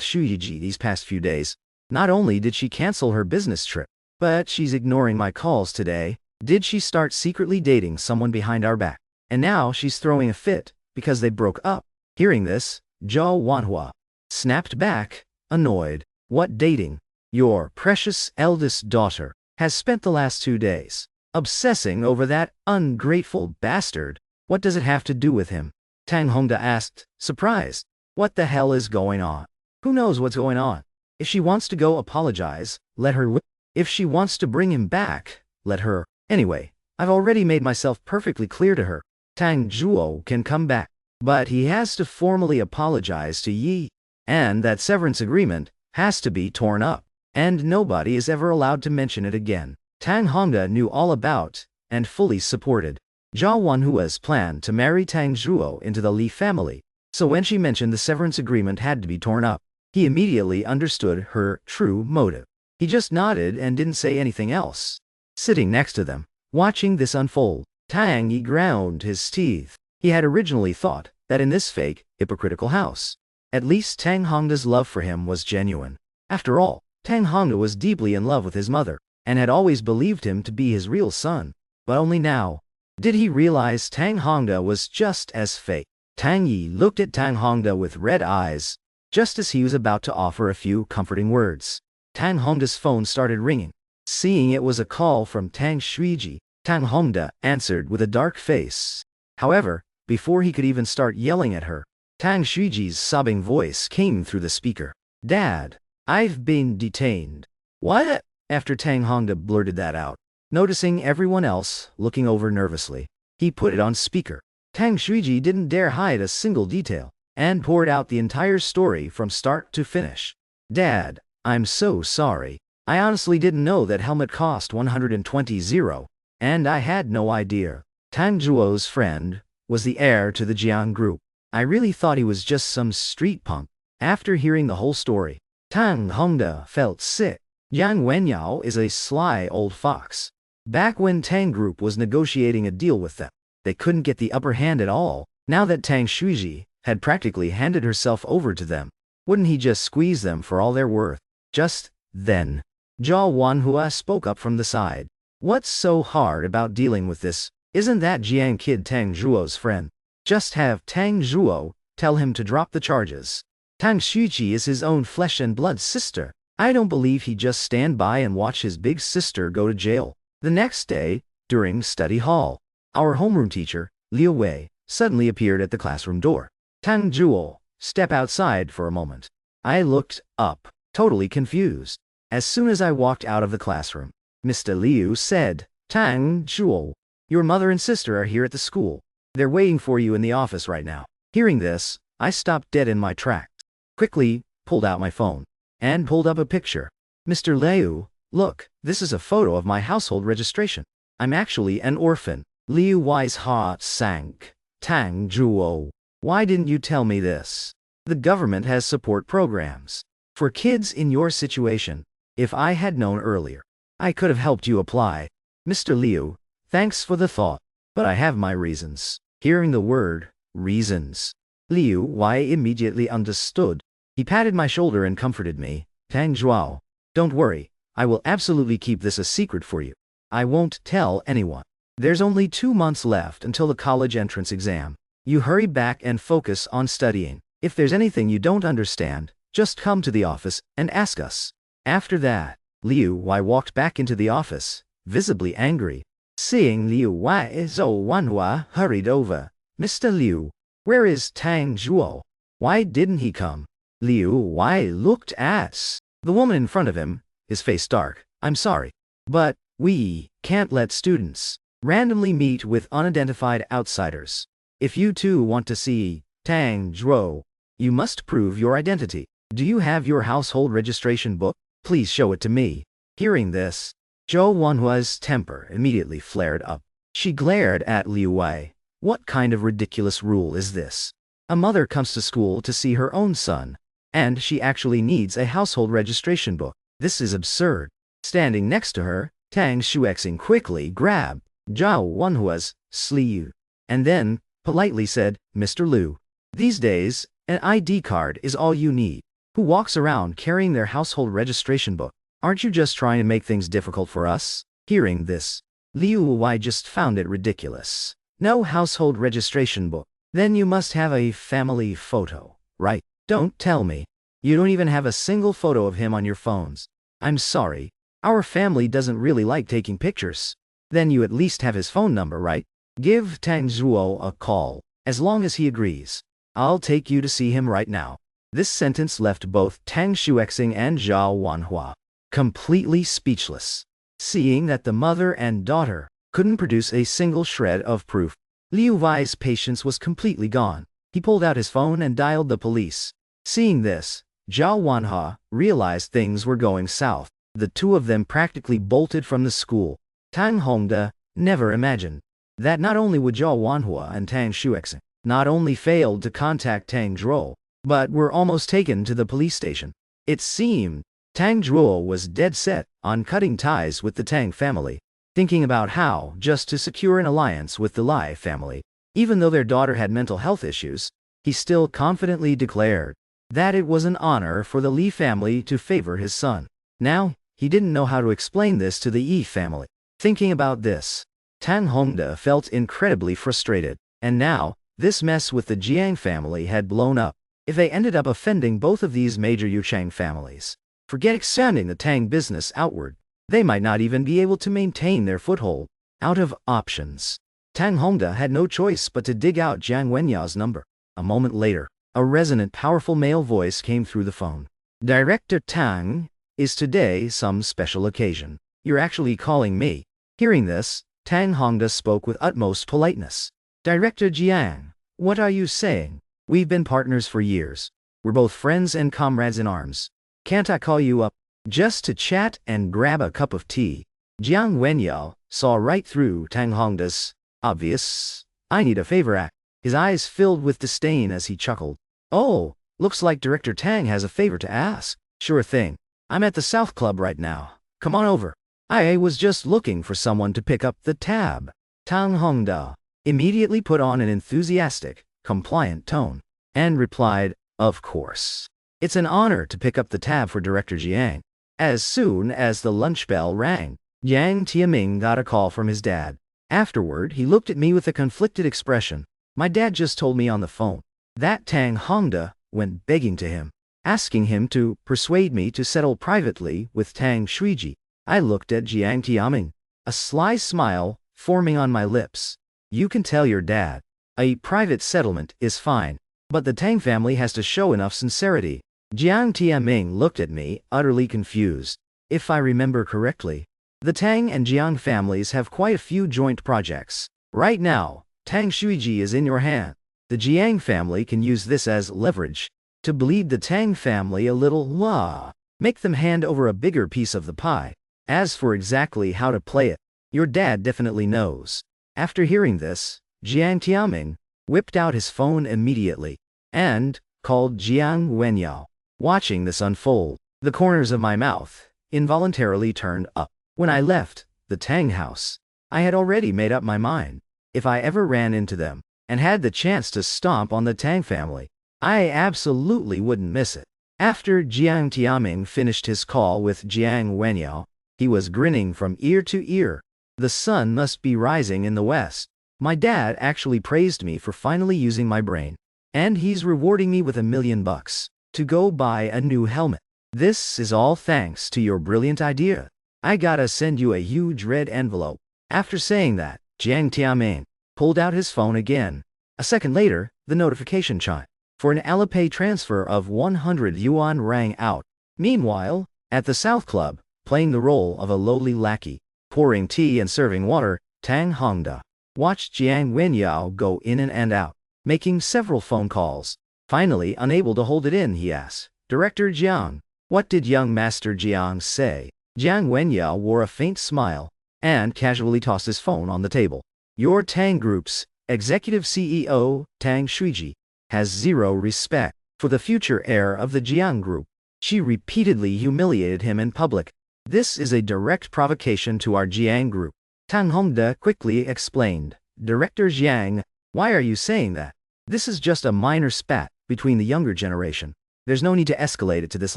Shuiji these past few days? Not only did she cancel her business trip, but she's ignoring my calls today. Did she start secretly dating someone behind our back? And now she's throwing a fit because they broke up." Hearing this, Zhou Wanhua snapped back, annoyed. "What dating? Your precious eldest daughter has spent the last 2 days obsessing over that ungrateful bastard. What does it have to do with him?" Tang Hongda asked, surprised. "What the hell is going on?" "Who knows what's going on? If she wants to go apologize, let her. If she wants to bring him back, let her. Anyway, I've already made myself perfectly clear to her. Tang Zhuo can come back, but he has to formally apologize to Yi, and that severance agreement has to be torn up, and nobody is ever allowed to mention it again." Tang Hongda knew all about and fully supported Zhao Wanhua's plan to marry Tang Zhuo into the Li family, so when she mentioned the severance agreement had to be torn up, he immediately understood her true motive. He just nodded and didn't say anything else. Sitting next to them, watching this unfold, Tang Yi ground his teeth. He had originally thought that in this fake, hypocritical house, at least Tang Hongda's love for him was genuine. After all, Tang Hongda was deeply in love with his mother, and had always believed him to be his real son. But only now did he realize Tang Hongda was just as fake. Tang Yi looked at Tang Hongda with red eyes, just as he was about to offer a few comforting words. Tang Hongda's phone started ringing. Seeing it was a call from Tang Shuiji, Tang Hongda answered with a dark face. However, before he could even start yelling at her, Tang Shuiji's sobbing voice came through the speaker. "Dad, I've been detained." "What?" After Tang Hongda blurted that out, noticing everyone else looking over nervously, he put it on speaker. Tang Shuiji didn't dare hide a single detail, and poured out the entire story from start to finish. "Dad, I'm so sorry. I honestly didn't know that helmet cost 120, and I had no idea Tang Zhuo's friend was the heir to the Jiang group. I really thought he was just some street punk." After hearing the whole story, Tang Hongda felt sick. Yang Wenyao is a sly old fox. Back when Tang Group was negotiating a deal with them, they couldn't get the upper hand at all. Now that Tang Shuiji had practically handed herself over to them, wouldn't he just squeeze them for all they're worth? Just then, Zhao Wanhua spoke up from the side. "What's so hard about dealing with this? Isn't that Jiang kid Tang Zhuo's friend? Just have Tang Zhuo tell him to drop the charges. Tang Shuiji is his own flesh and blood sister. I don't believe he'd just stand by and watch his big sister go to jail." The next day, during study hall, our homeroom teacher, Liu Wei, suddenly appeared at the classroom door. "Tang Zhuo, step outside for a moment." I looked up, totally confused. As soon as I walked out of the classroom, Mr. Liu said, "Tang Zhuo, your mother and sister are here at the school. They're waiting for you in the office right now." Hearing this, I stopped dead in my tracks. Quickly, pulled out my phone, and pulled up a picture. Mr. Liu, look, this is a photo of my household registration. I'm actually an orphan. Liu Y's heart sank. Tang Zhuo. Why didn't you tell me this? The government has support programs for kids in your situation. If I had known earlier, I could have helped you apply. Mr. Liu, thanks for the thought, but I have my reasons. Hearing the word, reasons, Liu Y immediately understood. He patted my shoulder and comforted me. Tang Zhuo, don't worry, I will absolutely keep this a secret for you. I won't tell anyone. There's only 2 months left until the college entrance exam. You hurry back and focus on studying. If there's anything you don't understand, just come to the office and ask us. After that, Liu Y walked back into the office, visibly angry. Seeing Liu Y, Zhou Wanhua hurried over. Mr. Liu, where is Tang Zhuo? Why didn't he come? Liu Y looked at the woman in front of him, his face dark. I'm sorry, but we can't let students randomly meet with unidentified outsiders. If you too want to see Tang Zhuo, you must prove your identity. Do you have your household registration book? Please show it to me. Hearing this, Zhou Wanhua's temper immediately flared up. She glared at Liu Wei. What kind of ridiculous rule is this? A mother comes to school to see her own son, and she actually needs a household registration book. This is absurd. Standing next to her, Tang Shuexing quickly grabbed Zhou Wanhua's sleeve, and then politely said, Mr. Liu, these days, an ID card is all you need. Who walks around carrying their household registration book? Aren't you just trying to make things difficult for us? Hearing this, Liu Wei just found it ridiculous. No household registration book. Then you must have a family photo, right? Don't tell me. You don't even have a single photo of him on your phones. I'm sorry. Our family doesn't really like taking pictures. Then you at least have his phone number, right? Give Tang Zhuo a call. As long as he agrees, I'll take you to see him right now. This sentence left both Tang Shuexing and Zhao Wanhua completely speechless. Seeing that the mother and daughter couldn't produce a single shred of proof, Liu Wei's patience was completely gone. He pulled out his phone and dialed the police. Seeing this, Zhao Wanhua realized things were going south. The two of them practically bolted from the school. Tang Hongde never imagined that not only would Zhao Wanhua and Tang Shuexing not only failed to contact Tang Zhuo, but were almost taken to the police station. It seemed Tang Zhuo was dead set on cutting ties with the Tang family, thinking about how just to secure an alliance with the Lai family. Even though their daughter had mental health issues, he still confidently declared that it was an honor for the Li family to favor his son. Now, he didn't know how to explain this to the Yi family. Thinking about this, Tang Hongde felt incredibly frustrated, and now, this mess with the Jiang family had blown up. If they ended up offending both of these major Yuchang families, forget expanding the Tang business outward, they might not even be able to maintain their foothold. Out of options, Tang Hongde had no choice but to dig out Jiang Wenya's number. A moment later, a resonant, powerful male voice came through the phone. Director Tang, is today some special occasion? You're actually calling me. Hearing this, Tang Hongde spoke with utmost politeness. Director Jiang, what are you saying? We've been partners for years. We're both friends and comrades in arms. Can't I call you up just to chat and grab a cup of tea? Jiang Wenyao saw right through Tang Hongde's obvious I need a favor act. His eyes filled with disdain as he chuckled. Oh, looks like Director Tang has a favor to ask. Sure thing. I'm at the South Club right now. Come on over. I was just looking for someone to pick up the tab. Tang Hongde immediately put on an enthusiastic, compliant tone, and replied, of course. It's an honor to pick up the tab for Director Jiang. As soon as the lunch bell rang, Yang Tiaming got a call from his dad. Afterward, he looked at me with a conflicted expression. My dad just told me on the phone that Tang Hongde went begging to him, asking him to persuade me to settle privately with Tang Shuiji. I looked at Jiang Tiaming, a sly smile forming on my lips. You can tell your dad. A private settlement is fine, but the Tang family has to show enough sincerity. Jiang Tiaming looked at me, utterly confused. If I remember correctly, the Tang and Jiang families have quite a few joint projects. Right now, Tang Shuiji is in your hand. The Jiang family can use this as leverage. to bleed the Tang family a little, make them hand over a bigger piece of the pie. As for exactly how to play it, your dad definitely knows. After hearing this, Jiang Tiaming whipped out his phone immediately and called Jiang Wenyao. Watching this unfold, the corners of my mouth involuntarily turned up. When I left the Tang house, I had already made up my mind. If I ever ran into them and had the chance to stomp on the Tang family, I absolutely wouldn't miss it. After Jiang Tiaming finished his call with Jiang Wenyao, he was grinning from ear to ear. The sun must be rising in the west. My dad actually praised me for finally using my brain, and he's rewarding me with $1 million to go buy a new helmet. This is all thanks to your brilliant idea. I gotta send you a huge red envelope. After saying that, Jiang Tiaming pulled out his phone again. A second later, the notification chime for an Alipay transfer of 100 yuan rang out. Meanwhile, at the South Club, playing the role of a lowly lackey, pouring tea and serving water, Tang Hongda watched Jiang Wenyao go in and out, making several phone calls. Finally, unable to hold it in, he asked, "Director Jiang, what did young Master Jiang say?" Jiang Wenyao wore a faint smile and casually tossed his phone on the table. "Your Tang Group's executive CEO, Tang Shuiji, has zero respect for the future heir of the Jiang Group. She repeatedly humiliated him in public. This is a direct provocation to our Jiang Group." Tang Hongda quickly explained, "Director Jiang, why are you saying that? This is just a minor spat between the younger generation. There's no need to escalate it to this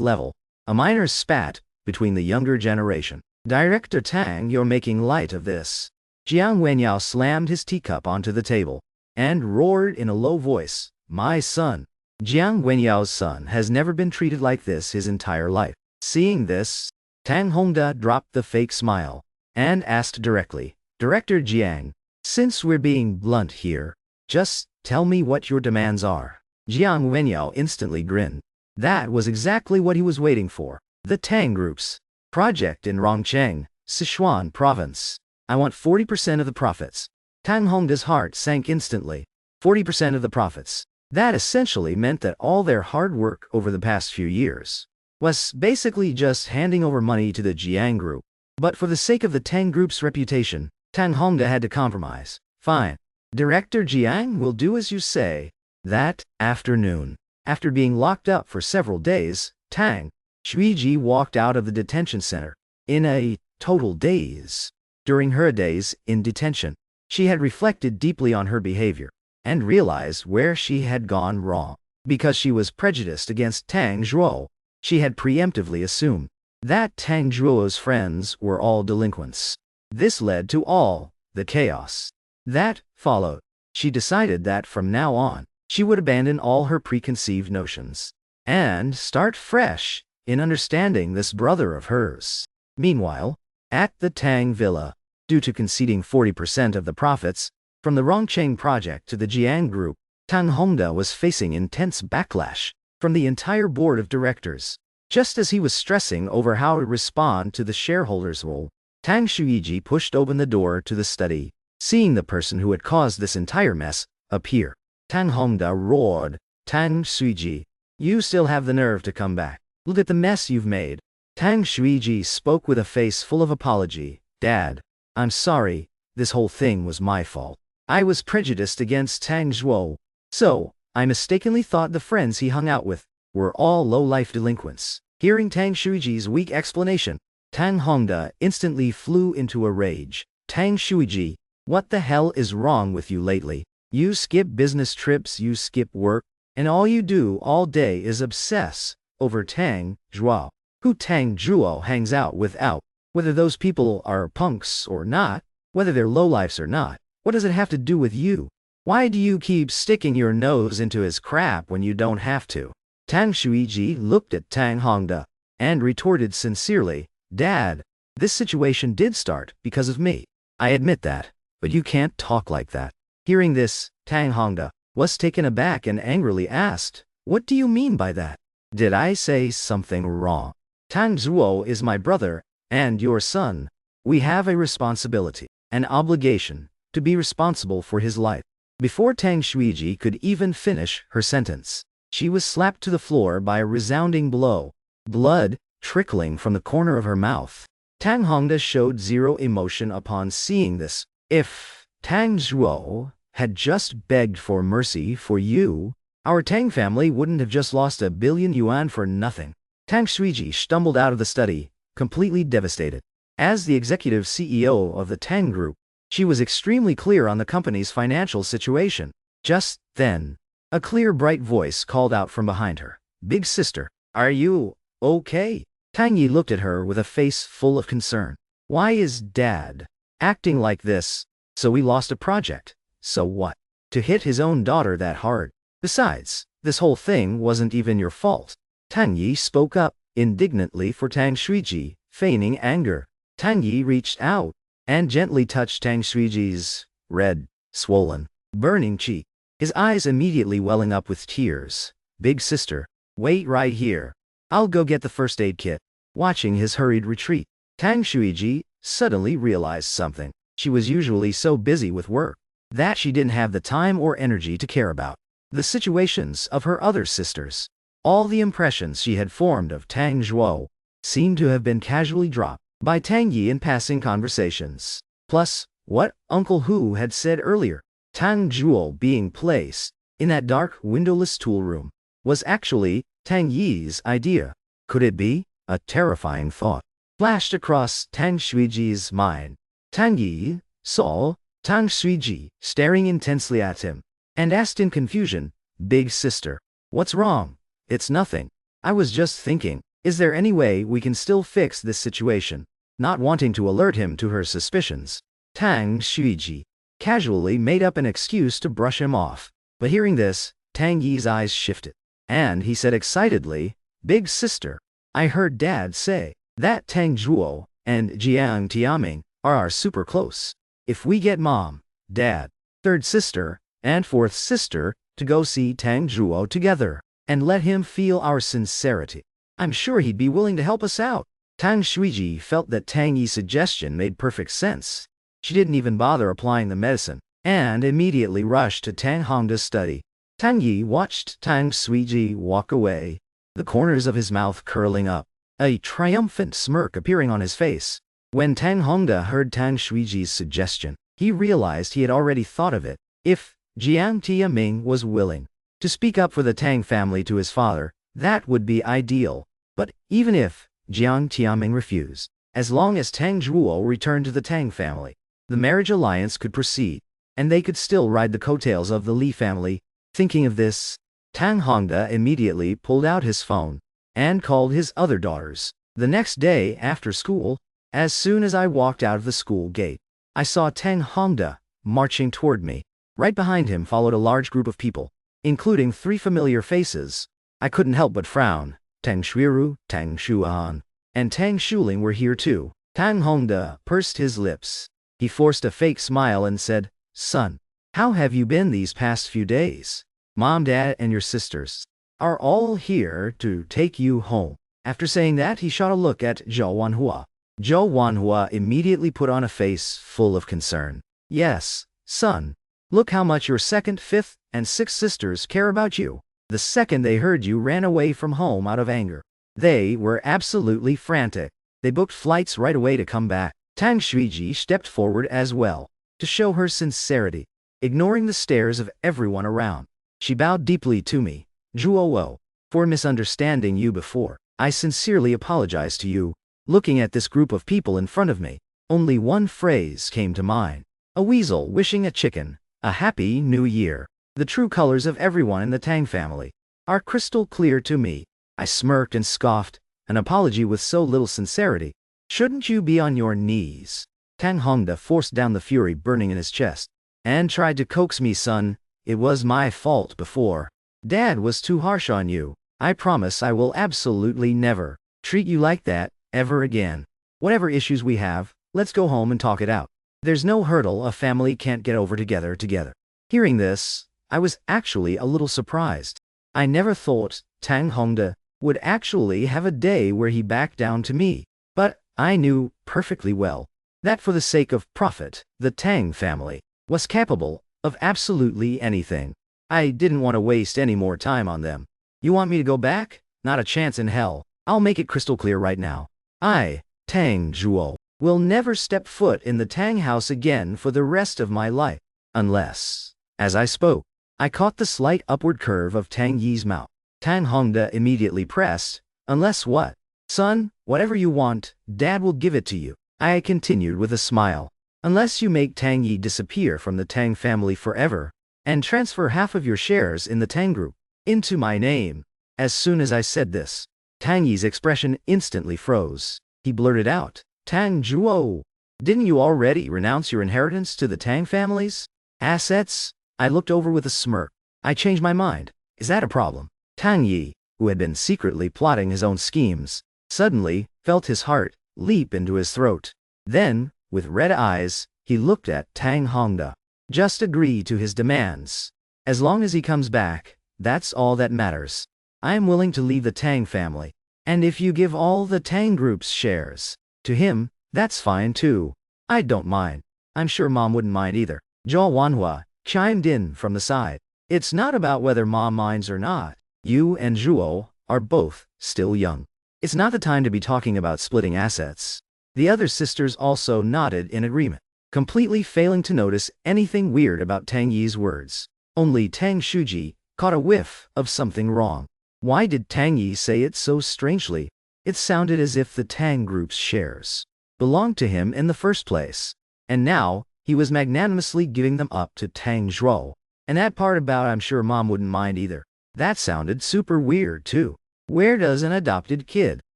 level. A minor spat between the younger generation. Director Tang, you're making light of this." Jiang Wenyao slammed his teacup onto the table and roared in a low voice, "My son." Jiang Wenyao's son has never been treated like this his entire life. Seeing this, Tang Hongda dropped the fake smile and asked directly, "Director Jiang, since we're being blunt here, just tell me what your demands are." Jiang Wenyao instantly grinned. That was exactly what he was waiting for. The Tang Group's project in Rongcheng, Sichuan province. "I want 40% of the profits." Tang Hongda's heart sank instantly. 40% of the profits. That essentially meant that all their hard work over the past few years was basically just handing over money to the Jiang Group. But for the sake of the Tang Group's reputation, Tang Hongda had to compromise. "Fine. Director Jiang will do as you say." That afternoon, after being locked up for several days, Tang Shuiji walked out of the detention center in a total daze. During her days in detention, she had reflected deeply on her behavior and realized where she had gone wrong. Because she was prejudiced against Tang Zhuo, she had preemptively assumed that Tang Zhuo's friends were all delinquents. This led to all the chaos that followed. She decided that from now on, she would abandon all her preconceived notions and start fresh in understanding this brother of hers. Meanwhile, at the Tang Villa, due to conceding 40% of the profits from the Rongcheng project to the Jiang Group, Tang Hongda was facing intense backlash from the entire board of directors. Just as he was stressing over how to respond to the shareholders' role, Tang Shuiji pushed open the door to the study, seeing the person who had caused this entire mess appear. Tang Hongda roared, "Tang Shuiji, you still have the nerve to come back. Look at the mess you've made." Tang Shuiji spoke with a face full of apology. "Dad, I'm sorry, this whole thing was my fault. I was prejudiced against Tang Zhuo, so I mistakenly thought the friends he hung out with were all low-life delinquents." Hearing Tang Shuiji's weak explanation, Tang Hongda instantly flew into a rage. "Tang Shuiji, what the hell is wrong with you lately? You skip business trips, you skip work, and all you do all day is obsess over Tang Zhuo. Who Tang Zhuo hangs out without, whether those people are punks or not, whether they're lowlifes or not, what does it have to do with you? Why do you keep sticking your nose into his crap when you don't have to?" Tang Shuiji looked at Tang Hongda and retorted sincerely, "Dad, this situation did start because of me. I admit that, but you can't talk like that." Hearing this, Tang Hongda was taken aback and angrily asked, "What do you mean by that? Did I say something wrong? Tang Zhuo is my brother and your son. We have a responsibility, an obligation, to be responsible for his life." Before Tang Shuiji could even finish her sentence, She was slapped to the floor by a resounding blow, blood trickling from the corner of her mouth. Tang Hongda showed zero emotion upon seeing this. If Tang Zhuo had just begged for mercy for you, our Tang family wouldn't have just lost 1 billion yuan for nothing. Tang Shuiji stumbled out of the study, completely devastated. As the executive CEO of the Tang Group, she was extremely clear on the company's financial situation. Just then, a clear, bright voice called out from behind her. "Big sister, are you okay?" Tang Yi looked at her with a face full of concern. "Why is Dad acting like this?" "So we lost a project. So what? To hit his own daughter that hard. Besides, this whole thing wasn't even your fault." Tang Yi spoke up, indignantly for Tang Shuiji, feigning anger. Tang Yi reached out and gently touched Tang Shuiji's red, swollen, burning cheek, his eyes immediately welling up with tears. "Big sister, wait right here. I'll go get the first aid kit." Watching his hurried retreat, Tang Shuiji suddenly realized something. She was usually so busy with work that she didn't have the time or energy to care about the situations of her other sisters. All the impressions she had formed of Tang Zhuo seemed to have been casually dropped by Tang Yi in passing conversations. Plus, what Uncle Hu had said earlier, Tang Zhuo being placed in that dark, windowless tool room, was actually Tang Yi's idea. Could it be? A terrifying thought flashed across Tang Shuiji's mind. Tang Yi saw Tang Shuiji staring intensely at him and asked in confusion, "Big sister, what's wrong?" "It's nothing. I was just thinking, is there any way we can still fix this situation?" Not wanting to alert him to her suspicions, Tang Shuiji casually made up an excuse to brush him off. But hearing this, Tang Yi's eyes shifted, and he said excitedly, "Big sister, I heard Dad say that Tang Zhuo and Jiang Tiaming are super close. If we get Mom, Dad, third sister, and fourth sister to go see Tang Zhuo together and let him feel our sincerity, I'm sure he'd be willing to help us out." Tang Shuiji felt that Tang Yi's suggestion made perfect sense. She didn't even bother applying the medicine, and immediately rushed to Tang Hongda's study. Tang Yi watched Tang Shuiji walk away, the corners of his mouth curling up, a triumphant smirk appearing on his face. When Tang Hongda heard Tang Shuiji's suggestion, he realized he had already thought of it. If Jiang Tiaming was willing to speak up for the Tang family to his father, that would be ideal. But even if Jiang Tiaming refused, as long as Tang Zhuo returned to the Tang family, the marriage alliance could proceed, and they could still ride the coattails of the Li family. Thinking of this, Tang Hongda immediately pulled out his phone and called his other daughters. The next day after school, as soon as I walked out of the school gate, I saw Tang Hongda marching toward me. Right behind him followed a large group of people, including 3 familiar faces. I couldn't help but frown. Tang Shuiru, Tang Shuan, and Tang Shuling were here too. Tang Hongda pursed his lips. He forced a fake smile and said, "Son, how have you been these past few days? Mom, Dad, and your sisters are all here to take you home." After saying that, he shot a look at Zhou Wanhua. Zhou Wanhua immediately put on a face full of concern. "Yes, son. Look how much your 2nd, 5th, and 6th sisters care about you. The second they heard you ran away from home out of anger. They were absolutely frantic. They booked flights right away to come back." Tang Shuiji stepped forward as well, to show her sincerity. Ignoring the stares of everyone around, she bowed deeply to me. "Zhuo, for misunderstanding you before, I sincerely apologize to you." Looking at this group of people in front of me, only one phrase came to mind. A weasel wishing a chicken a happy new year. The true colors of everyone in the Tang family are crystal clear to me. I smirked and scoffed, an apology with so little sincerity. "Shouldn't you be on your knees?" Tang Hongda forced down the fury burning in his chest, and tried to coax me. "Son, it was my fault before. Dad was too harsh on you. I promise I will absolutely never treat you like that ever again. Whatever issues we have, let's go home and talk it out. There's no hurdle a family can't get over together." Hearing this, I was actually a little surprised. I never thought Tang Hongda would actually have a day where he backed down to me. But I knew perfectly well that for the sake of profit, the Tang family was capable of absolutely anything. I didn't want to waste any more time on them. You want me to go back? Not a chance in hell. I'll make it crystal clear right now. I, Tang Zhuo, will never step foot in the Tang house again for the rest of my life. Unless, as I spoke, I caught the slight upward curve of Tang Yi's mouth. Tang Hongda immediately pressed, unless what? Son, whatever you want, Dad will give it to you. I continued with a smile. Unless you make Tang Yi disappear from the Tang family forever, and transfer half of your shares in the Tang group into my name. As soon as I said this, Tang Yi's expression instantly froze. He blurted out, Tang Zhuo, didn't you already renounce your inheritance to the Tang family's assets? I looked over with a smirk. I changed my mind. Is that a problem? Tang Yi, who had been secretly plotting his own schemes, suddenly felt his heart leap into his throat. Then, with red eyes, he looked at Tang Hongda. Just agree to his demands. As long as he comes back, that's all that matters. I am willing to leave the Tang family. And if you give all the Tang group's shares to him, that's fine too. I don't mind. I'm sure Mom wouldn't mind either. Zhao Wanhua chimed in from the side. It's not about whether Mom minds or not. You and Zhuo are both still young. It's not the time to be talking about splitting assets. The other sisters also nodded in agreement, completely failing to notice anything weird about Tang Yi's words. Only Tang Shuji caught a whiff of something wrong. Why did Tang Yi say it so strangely? It sounded as if the Tang group's shares belonged to him in the first place, and now he was magnanimously giving them up to Tang Zhuo. And that part about I'm sure Mom wouldn't mind either. That sounded super weird too. Where does an adopted kid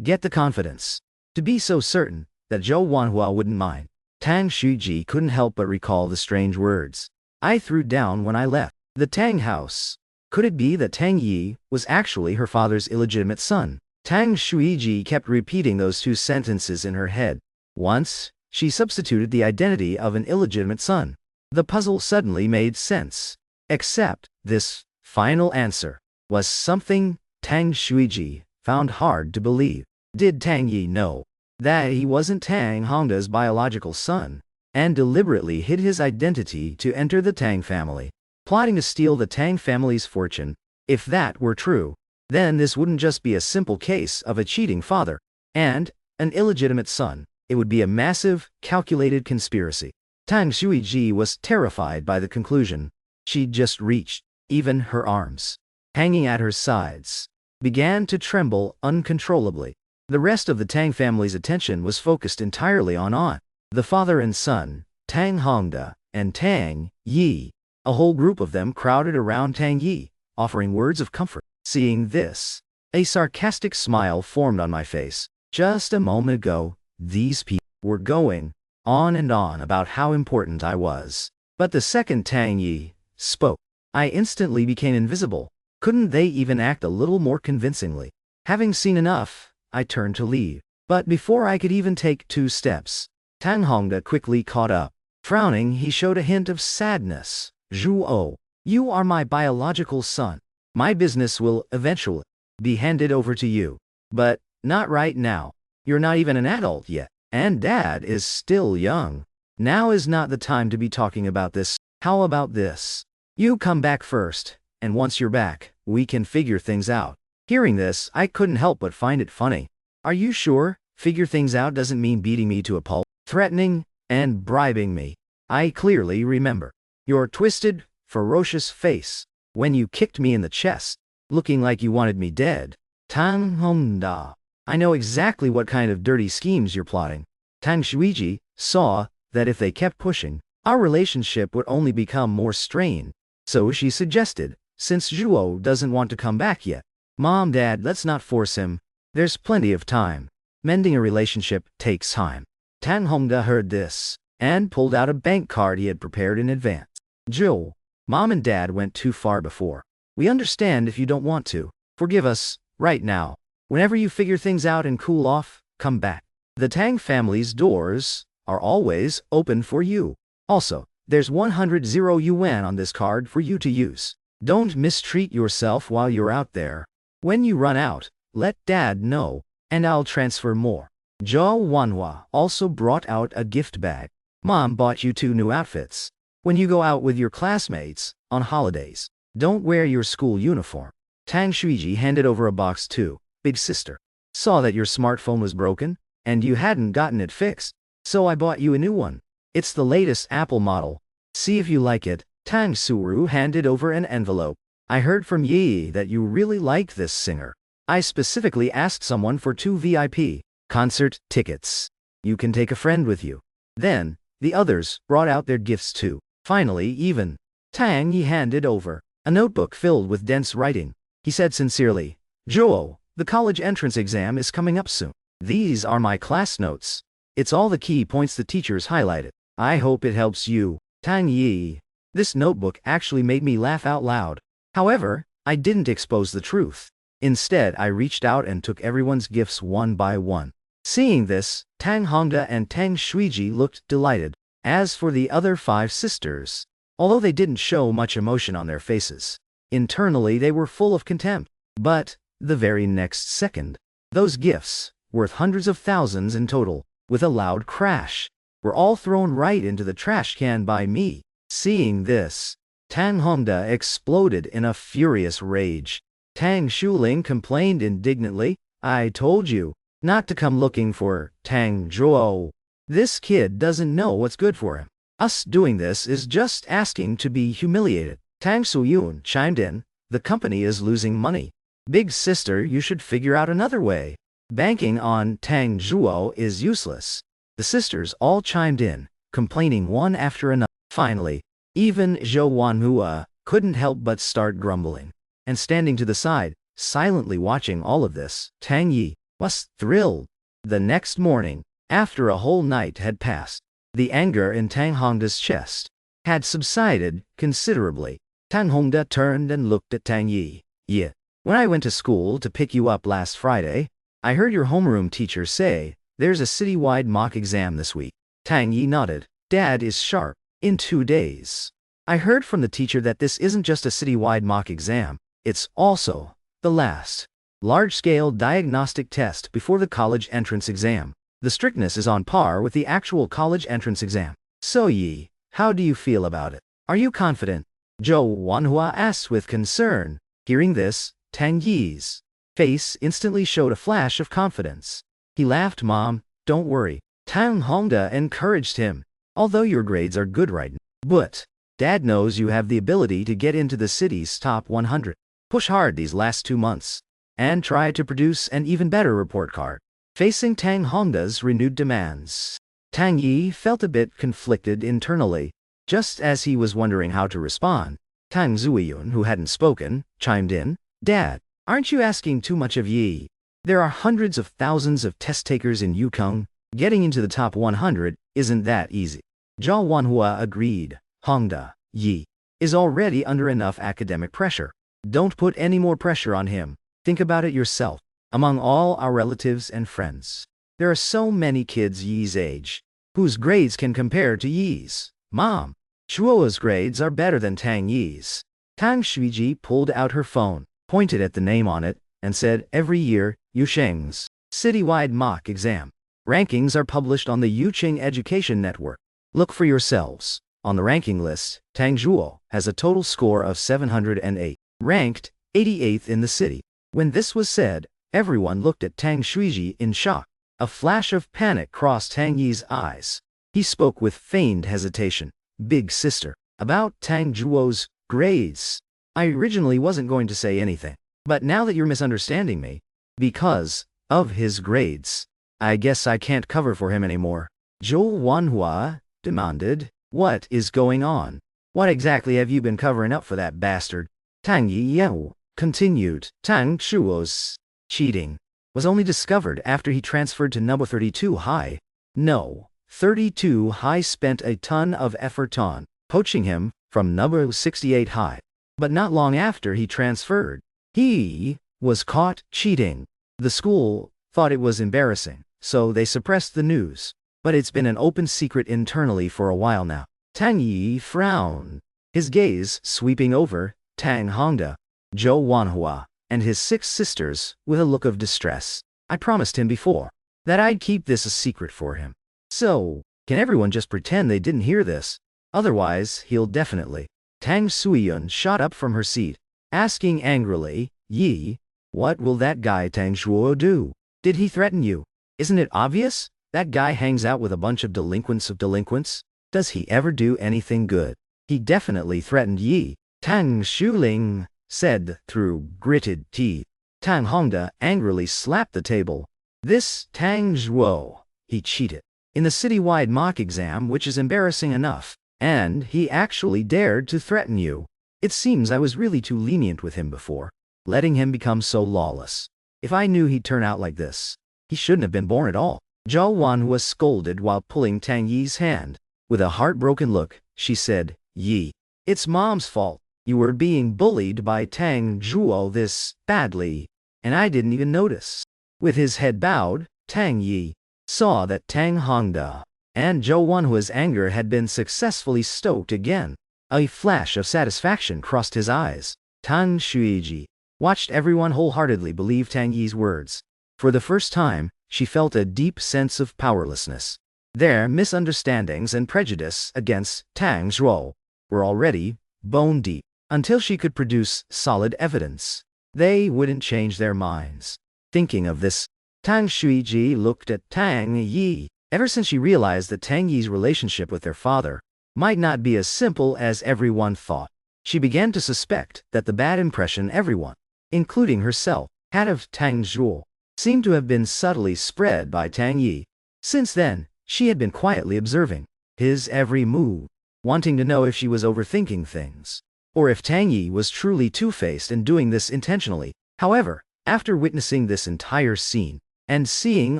get the confidence to be so certain that Zhou Wanhua wouldn't mind? Tang Shuji couldn't help but recall the strange words I threw down when I left the Tang house. Could it be that Tang Yi was actually her father's illegitimate son? Tang Shuiji kept repeating those two sentences in her head. Once, she substituted the identity of an illegitimate son. The puzzle suddenly made sense. Except, this final answer was something Tang Shuiji found hard to believe. Did Tang Yi know that he wasn't Tang Hongda's biological son, and deliberately hid his identity to enter the Tang family, plotting to steal the Tang family's fortune? If that were true, then this wouldn't just be a simple case of a cheating father and an illegitimate son. It would be a massive, calculated conspiracy. Tang Shuiji was terrified by the conclusion. She'd just reached. Even her arms, hanging at her sides, began to tremble uncontrollably. The rest of the Tang family's attention was focused entirely on the father and son, Tang Hongda and Tang Yi. A whole group of them crowded around Tang Yi, offering words of comfort. Seeing this, a sarcastic smile formed on my face. Just a moment ago, these people were going on and on about how important I was. But the second Tang Yi spoke, I instantly became invisible. Couldn't they even act a little more convincingly? Having seen enough, I turned to leave. But before I could even take 2 steps, Tang Hongda quickly caught up. Frowning, he showed a hint of sadness. Zhuo, you are my biological son. My business will eventually be handed over to you. But not right now. You're not even an adult yet, and Dad is still young. Now is not the time to be talking about this. How about this? You come back first, and once you're back, we can figure things out. Hearing this, I couldn't help but find it funny. Are you sure? Figure things out doesn't mean beating me to a pulp, threatening, and bribing me. I clearly remember your twisted, ferocious face when you kicked me in the chest, looking like you wanted me dead. Tang Hongda, I know exactly what kind of dirty schemes you're plotting. Tang Shuiji saw that if they kept pushing, our relationship would only become more strained. So she suggested, since Zhuo doesn't want to come back yet, Mom, Dad, let's not force him. There's plenty of time. Mending a relationship takes time. Tang Hongda heard this, and pulled out a bank card he had prepared in advance. Zhuo, Mom and Dad went too far before. We understand if you don't want to. Forgive us, right now. Whenever you figure things out and cool off, come back. The Tang family's doors are always open for you. Also, there's 100 yuan on this card for you to use. Don't mistreat yourself while you're out there. When you run out, let Dad know, and I'll transfer more. Zhao Wanhua also brought out a gift bag. Mom bought you 2 new outfits. When you go out with your classmates on holidays, don't wear your school uniform. Tang Shuiji handed over a box to Big Sister. Saw that your smartphone was broken, and you hadn't gotten it fixed, so I bought you a new one. It's the latest Apple model. See if you like it. Tang Suru handed over an envelope. I heard from Yi that you really like this singer. I specifically asked someone for 2 VIP concert tickets. You can take a friend with you. Then, the others brought out their gifts too. Finally, even Tang Yi handed over a notebook filled with dense writing. He said sincerely, "Joe, the college entrance exam is coming up soon. These are my class notes. It's all the key points the teachers highlighted. I hope it helps you." Tang Yi. This notebook actually made me laugh out loud. However, I didn't expose the truth. Instead, I reached out and took everyone's gifts one by one. Seeing this, Tang Hongda and Tang Shuiji looked delighted. As for the other 5 sisters, although they didn't show much emotion on their faces, internally they were full of contempt. But, the very next second, those gifts, worth hundreds of thousands in total, with a loud crash, were all thrown right into the trash can by me. Seeing this, Tang Hongda exploded in a furious rage. Tang Shuling complained indignantly, "I told you not to come looking for Tang Zhuo. This kid doesn't know what's good for him. Us doing this is just asking to be humiliated." Tang Suyun chimed in, "The company is losing money. Big sister, you should figure out another way. Banking on Tang Zhuo is useless." The sisters all chimed in, complaining one after another. Finally, even Zhou Wanhua couldn't help but start grumbling. And standing to the side, silently watching all of this, Tang Yi was thrilled. The next morning, after a whole night had passed, the anger in Tang Hongda's chest had subsided considerably. Tang Hongda turned and looked at Tang Yi. "Yeah, when I went to school to pick you up last Friday, I heard your homeroom teacher say there's a citywide mock exam this week." Tang Yi nodded. "Dad is sharp. In 2 days. I heard from the teacher that this isn't just a citywide mock exam, it's also the last large-scale diagnostic test before the college entrance exam. The strictness is on par with the actual college entrance exam. So Yi, how do you feel about it? Are you confident?" Zhou Wanhua asked with concern. Hearing this, Tang Yi's face instantly showed a flash of confidence. He laughed. "Mom, don't worry." Tang Hongda encouraged him. "Although your grades are good right now, but Dad knows you have the ability to get into the city's top 100. Push hard these last 2 months, and try to produce an even better report card." Facing Tang Hongda's renewed demands, Tang Yi felt a bit conflicted internally. Just as he was wondering how to respond, Tang Zuiyun, who hadn't spoken, chimed in, "Dad, aren't you asking too much of Yi? There are hundreds of thousands of test takers in Yukong. Getting into the top 100 isn't that easy." Zhao Wanhua agreed. "Hongda, Yi is already under enough academic pressure. Don't put any more pressure on him. Think about it yourself. Among all our relatives and friends, there are so many kids Yi's age, whose grades can compare to Yi's. Mom, Shuo's grades are better than Tang Yi's." Tang Shuiji pulled out her phone, pointed at the name on it, and said, "Every year, Yusheng's citywide mock exam rankings are published on the Yucheng Education Network. Look for yourselves. On the ranking list, Tang Zhuo has a total score of 708, ranked 88th in the city." When this was said, everyone looked at Tang Shuiji in shock. A flash of panic crossed Tang Yi's eyes. He spoke with feigned hesitation. "Big sister, about Tang Zhuo's grades. I originally wasn't going to say anything, but now that you're misunderstanding me, because of his grades, I guess I can't cover for him anymore." Zhou Wanhua demanded, "What is going on? What exactly have you been covering up for that bastard?" Tang Yi continued. "Tang Zhuo's cheating was only discovered after he transferred to number 32 high. No, 32 high spent a ton of effort on poaching him from number 68 high. But not long after he transferred, he was caught cheating. The school thought it was embarrassing, so they suppressed the news. But it's been an open secret internally for a while now." Tang Yi frowned, his gaze sweeping over Tang Hongda, Zhou Wanhua, and his 6 sisters with a look of distress. "I promised him before that I'd keep this a secret for him. So, can everyone just pretend they didn't hear this? Otherwise, he'll definitely." Tang Suiyun shot up from her seat, asking angrily, Yi, what will that guy Tang Shuo do? Did he threaten you? Isn't it obvious? That guy hangs out with a bunch of delinquents. Does he ever do anything good? He definitely threatened Yi, Tang Shuling said through gritted teeth. Tang Hongda angrily slapped the table. This Tang Zhuo, he cheated in the citywide mock exam, which is embarrassing enough, and he actually dared to threaten you. It seems I was really too lenient with him before, letting him become so lawless. If I knew he'd turn out like this, he shouldn't have been born at all. Zhao Wan was scolded while pulling Tang Yi's hand. With a heartbroken look, she said, Yi, it's Mom's fault. You were being bullied by Tang Zhuo this badly, and I didn't even notice. With his head bowed, Tang Yi saw that Tang Hongda and Zhou Wanhua's anger had been successfully stoked again. A flash of satisfaction crossed his eyes. Tang Shuiji watched everyone wholeheartedly believe Tang Yi's words. For the first time, she felt a deep sense of powerlessness. Their misunderstandings and prejudice against Tang Zhuo were already bone deep. Until she could produce solid evidence, they wouldn't change their minds. Thinking of this, Tang Shuiji looked at Tang Yi. Ever since she realized that Tang Yi's relationship with their father might not be as simple as everyone thought, she began to suspect that the bad impression everyone, including herself, had of Tang Zhuo seemed to have been subtly spread by Tang Yi. Since then, she had been quietly observing his every move, wanting to know if she was overthinking things, or if Tang Yi was truly two-faced and doing this intentionally. However, after witnessing this entire scene, and seeing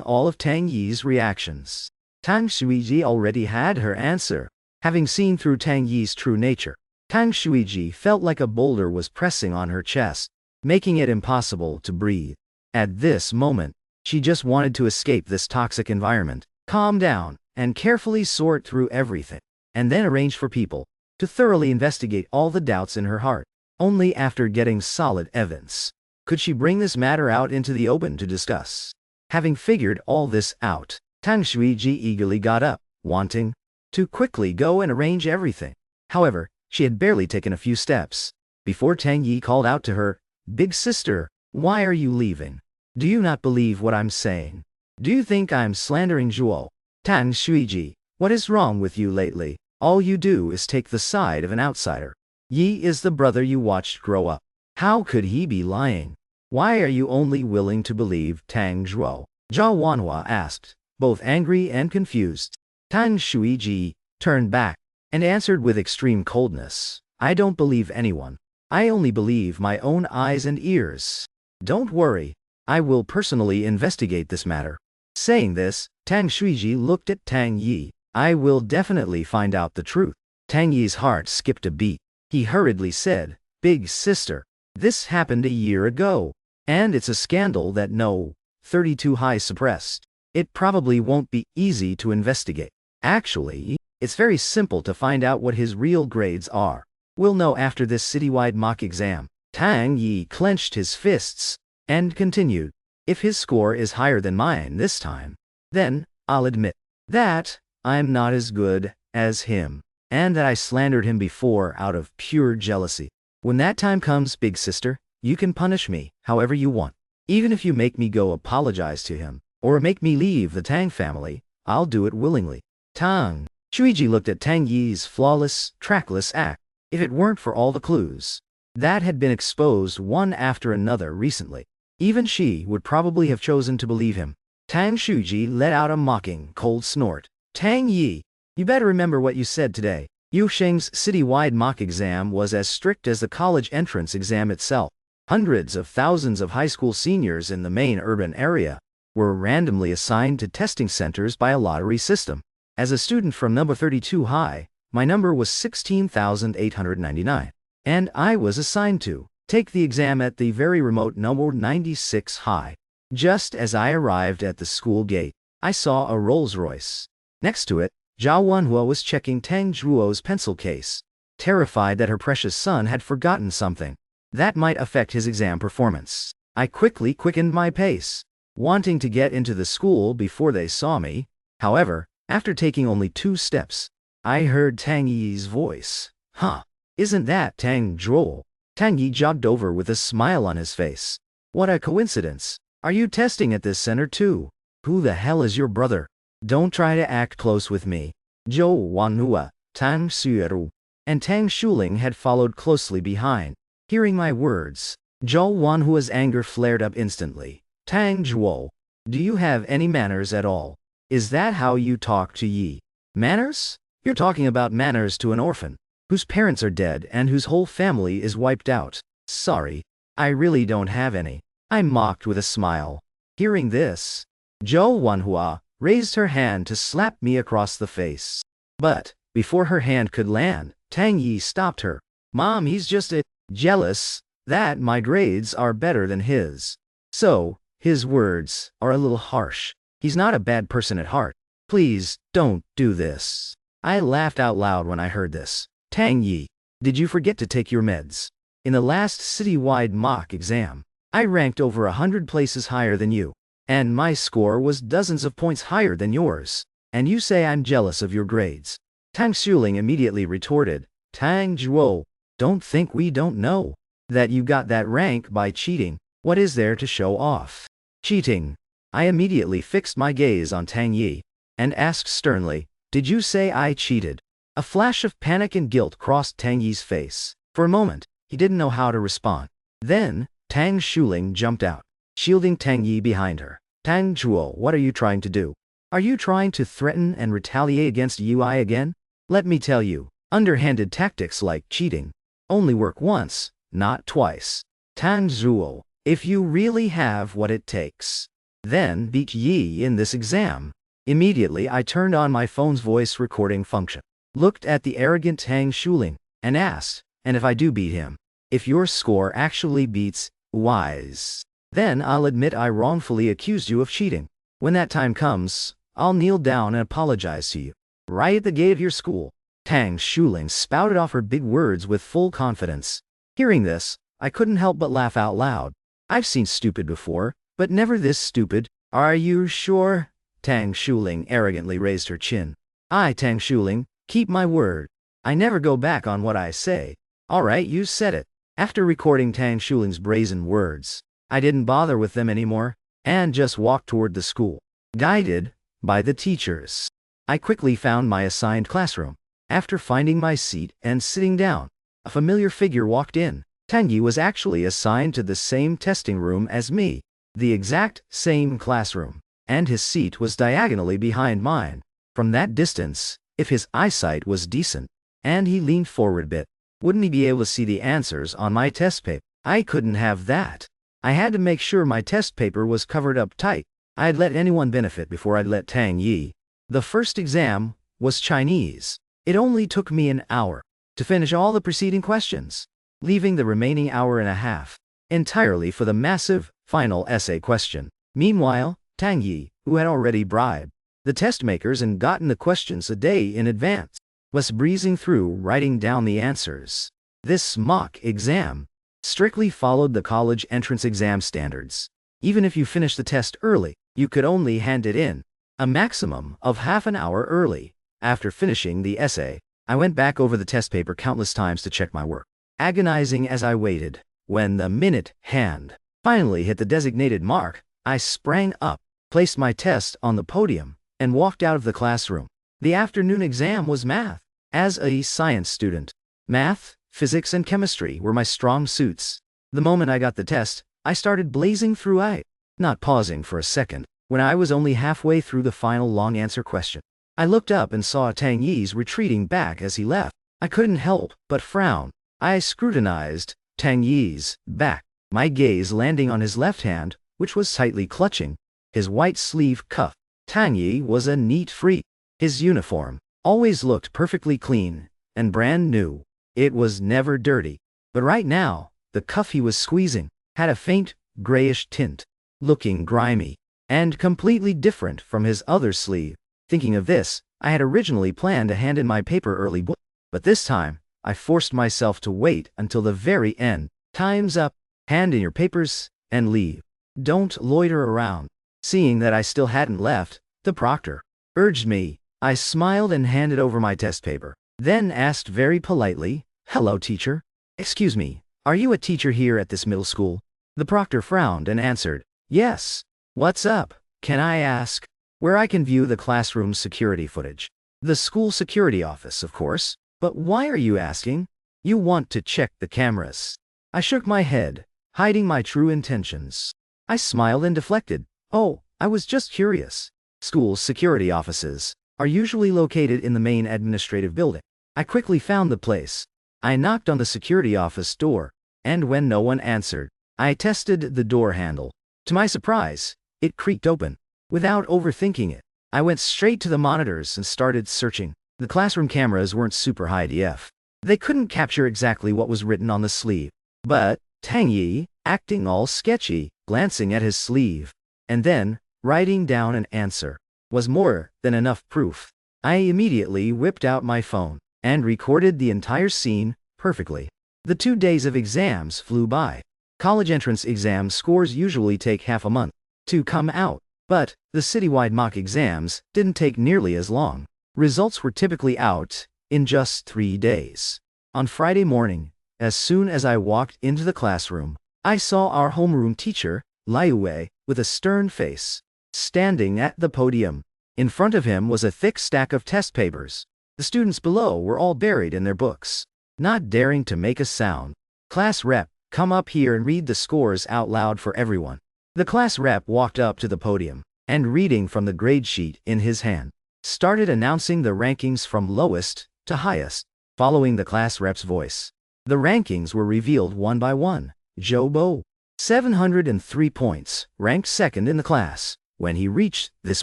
all of Tang Yi's reactions, Tang Shuiji already had her answer. Having seen through Tang Yi's true nature, Tang Shuiji felt like a boulder was pressing on her chest, making it impossible to breathe. At this moment, she just wanted to escape this toxic environment, calm down, and carefully sort through everything, and then arrange for people to thoroughly investigate all the doubts in her heart. Only after getting solid evidence could she bring this matter out into the open to discuss. Having figured all this out, Tang Shuiji eagerly got up, wanting to quickly go and arrange everything. However, she had barely taken a few steps before Tang Yi called out to her, "Big sister, why are you leaving? Do you not believe what I'm saying? Do you think I'm slandering Zhuo? Tang Shuiji, what is wrong with you lately? All you do is take the side of an outsider. Yi is the brother you watched grow up. How could he be lying? Why are you only willing to believe Tang Zhuo?" Zhao Wanhua asked, both angry and confused. Tang Shuiji turned back and answered with extreme coldness, "I don't believe anyone. I only believe my own eyes and ears. Don't worry, I will personally investigate this matter." Saying this, Tang Shuiji looked at Tang Yi. "I will definitely find out the truth." Tang Yi's heart skipped a beat. He hurriedly said, "Big sister, this happened a year ago, and it's a scandal that no 32 High suppressed. It probably won't be easy to investigate. Actually, it's very simple to find out what his real grades are. We'll know after this citywide mock exam." Tang Yi clenched his fists and continued, "If his score is higher than mine this time, then I'll admit that I'm not as good as him, and that I slandered him before out of pure jealousy. When that time comes, big sister, you can punish me however you want. Even if you make me go apologize to him, or make me leave the Tang family, I'll do it willingly." Tang Shuiji looked at Tang Yi's flawless, trackless act. If it weren't for all the clues that had been exposed one after another recently, even she would probably have chosen to believe him. Tang Shuiji let out a mocking, cold snort. "Tang Yi, you better remember what you said today. Yu Sheng's citywide mock exam was as strict as the college entrance exam itself. Hundreds of thousands of high school seniors in the main urban area were randomly assigned to testing centers by a lottery system. As a student from number 32 high, my number was 16,899, and I was assigned to take the exam at the very remote number 96 high. Just as I arrived at the school gate, I saw a Rolls-Royce. Next to it, Zhao Wanhua was checking Tang Zhuo's pencil case, terrified that her precious son had forgotten something that might affect his exam performance. I quickly quickened my pace, wanting to get into the school before they saw me. However, after taking only 2 steps, I heard Tang Yi's voice. "Huh, isn't that Tang Zhuo?" Tang Yi jogged over with a smile on his face. What a coincidence. Are you testing at this center too? Who the hell is your brother? Don't try to act close with me. Zhou Wanhua, Tang Xueru, and Tang Shuling had followed closely behind. Hearing my words, Zhou Wanhua's anger flared up instantly. Tang Zhuo, do you have any manners at all? Is that how you talk to Yi? Manners? You're talking about manners to an orphan, whose parents are dead and whose whole family is wiped out. Sorry, I really don't have any. I mocked with a smile. Hearing this, Zhou Wanhua raised her hand to slap me across the face. But, before her hand could land, Tang Yi stopped her. Mom, he's just jealous that my grades are better than his. So, his words are a little harsh. He's not a bad person at heart. Please, don't do this. I laughed out loud when I heard this. Tang Yi, did you forget to take your meds? In the last citywide mock exam, I ranked over 100 places higher than you. And my score was dozens of points higher than yours. And you say I'm jealous of your grades. Tang Xuling immediately retorted, Tang Zhuo, don't think we don't know that you got that rank by cheating. What is there to show off? Cheating. I immediately fixed my gaze on Tang Yi and asked sternly, did you say I cheated? A flash of panic and guilt crossed Tang Yi's face. For a moment, he didn't know how to respond. Then, Tang Shuling jumped out, shielding Tang Yi behind her. Tang Zhuo, what are you trying to do? Are you trying to threaten and retaliate against UI again? Let me tell you, underhanded tactics like cheating only work once, not twice. Tang Zhuo, if you really have what it takes, then beat Yi in this exam. Immediately I turned on my phone's voice recording function, looked at the arrogant Tang Shuling, and asked, and if I do beat him, if your score actually beats Y's, then I'll admit I wrongfully accused you of cheating. When that time comes, I'll kneel down and apologize to you. Right at the gate of your school. Tang Shuling spouted off her big words with full confidence. Hearing this, I couldn't help but laugh out loud. I've seen stupid before, but never this stupid. Are you sure? Tang Shuling arrogantly raised her chin. I, Tang Shuling, keep my word. I never go back on what I say. Alright, you said it. After recording Tang Shuling's brazen words, I didn't bother with them anymore, and just walked toward the school. Guided by the teachers, I quickly found my assigned classroom. After finding my seat and sitting down, a familiar figure walked in. Tang Yi was actually assigned to the same testing room as me, the exact same classroom, and his seat was diagonally behind mine. From that distance, if his eyesight was decent, and he leaned forward a bit, wouldn't he be able to see the answers on my test paper? I couldn't have that. I had to make sure my test paper was covered up tight. I'd let anyone benefit before I'd let Tang Yi. The first exam was Chinese. It only took me an hour to finish all the preceding questions, leaving the remaining hour and a half entirely for the massive final essay question. Meanwhile, Tang Yi, who had already bribed the test makers and gotten the questions a day in advance, was breezing through writing down the answers. This mock exam strictly followed the college entrance exam standards. Even if you finished the test early, you could only hand it in a maximum of half an hour early. After finishing the essay, I went back over the test paper countless times to check my work, agonizing as I waited. When the minute hand finally hit the designated mark, I sprang up, placed my test on the podium, and walked out of the classroom. The afternoon exam was math. As a science student, math, physics, and chemistry were my strong suits. The moment I got the test, I started blazing through it, not pausing for a second. When I was only halfway through the final long answer question, I looked up and saw Tang Yi's retreating back as he left. I couldn't help but frown. I scrutinized Tang Yi's back, my gaze landing on his left hand, which was tightly clutching his white sleeve cuff. Tang Yi was a neat freak. His uniform always looked perfectly clean and brand new. It was never dirty. But right now, the cuff he was squeezing had a faint, grayish tint, looking grimy and completely different from his other sleeve. Thinking of this, I had originally planned to hand in my paper early, but this time, I forced myself to wait until the very end. Time's up. Hand in your papers and leave. Don't loiter around. Seeing that I still hadn't left, the proctor urged me. I smiled and handed over my test paper, then asked very politely, "Hello, teacher. Excuse me, Are you a teacher here at this middle school? The proctor frowned and answered, Yes. What's up? Can I ask? Where I can view the classroom security footage. The school security office, of course. But why are you asking? You want to check the cameras. I shook my head, hiding my true intentions. I smiled and deflected. Oh, I was just curious. School security offices are usually located in the main administrative building. I quickly found the place. I knocked on the security office door, and when no one answered, I tested the door handle. To my surprise, it creaked open. Without overthinking it, I went straight to the monitors and started searching. The classroom cameras weren't super high def. They couldn't capture exactly what was written on the sleeve. But Tang Yi, acting all sketchy, glancing at his sleeve, and then writing down an answer, was more than enough proof. I immediately whipped out my phone and recorded the entire scene perfectly. The 2 days of exams flew by. College entrance exam scores usually take half a month to come out, but the citywide mock exams didn't take nearly as long. Results were typically out in just 3 days. On Friday morning, as soon as I walked into the classroom, I saw our homeroom teacher, Liu, with a stern face, standing at the podium. In front of him was a thick stack of test papers. The students below were all buried in their books, not daring to make a sound. Class rep, come up here and read the scores out loud for everyone. The class rep walked up to the podium, and reading from the grade sheet in his hand, started announcing the rankings from lowest to highest, following the class rep's voice. The rankings were revealed one by one. Zhou Bo, 703 points, ranked second in the class. When he reached this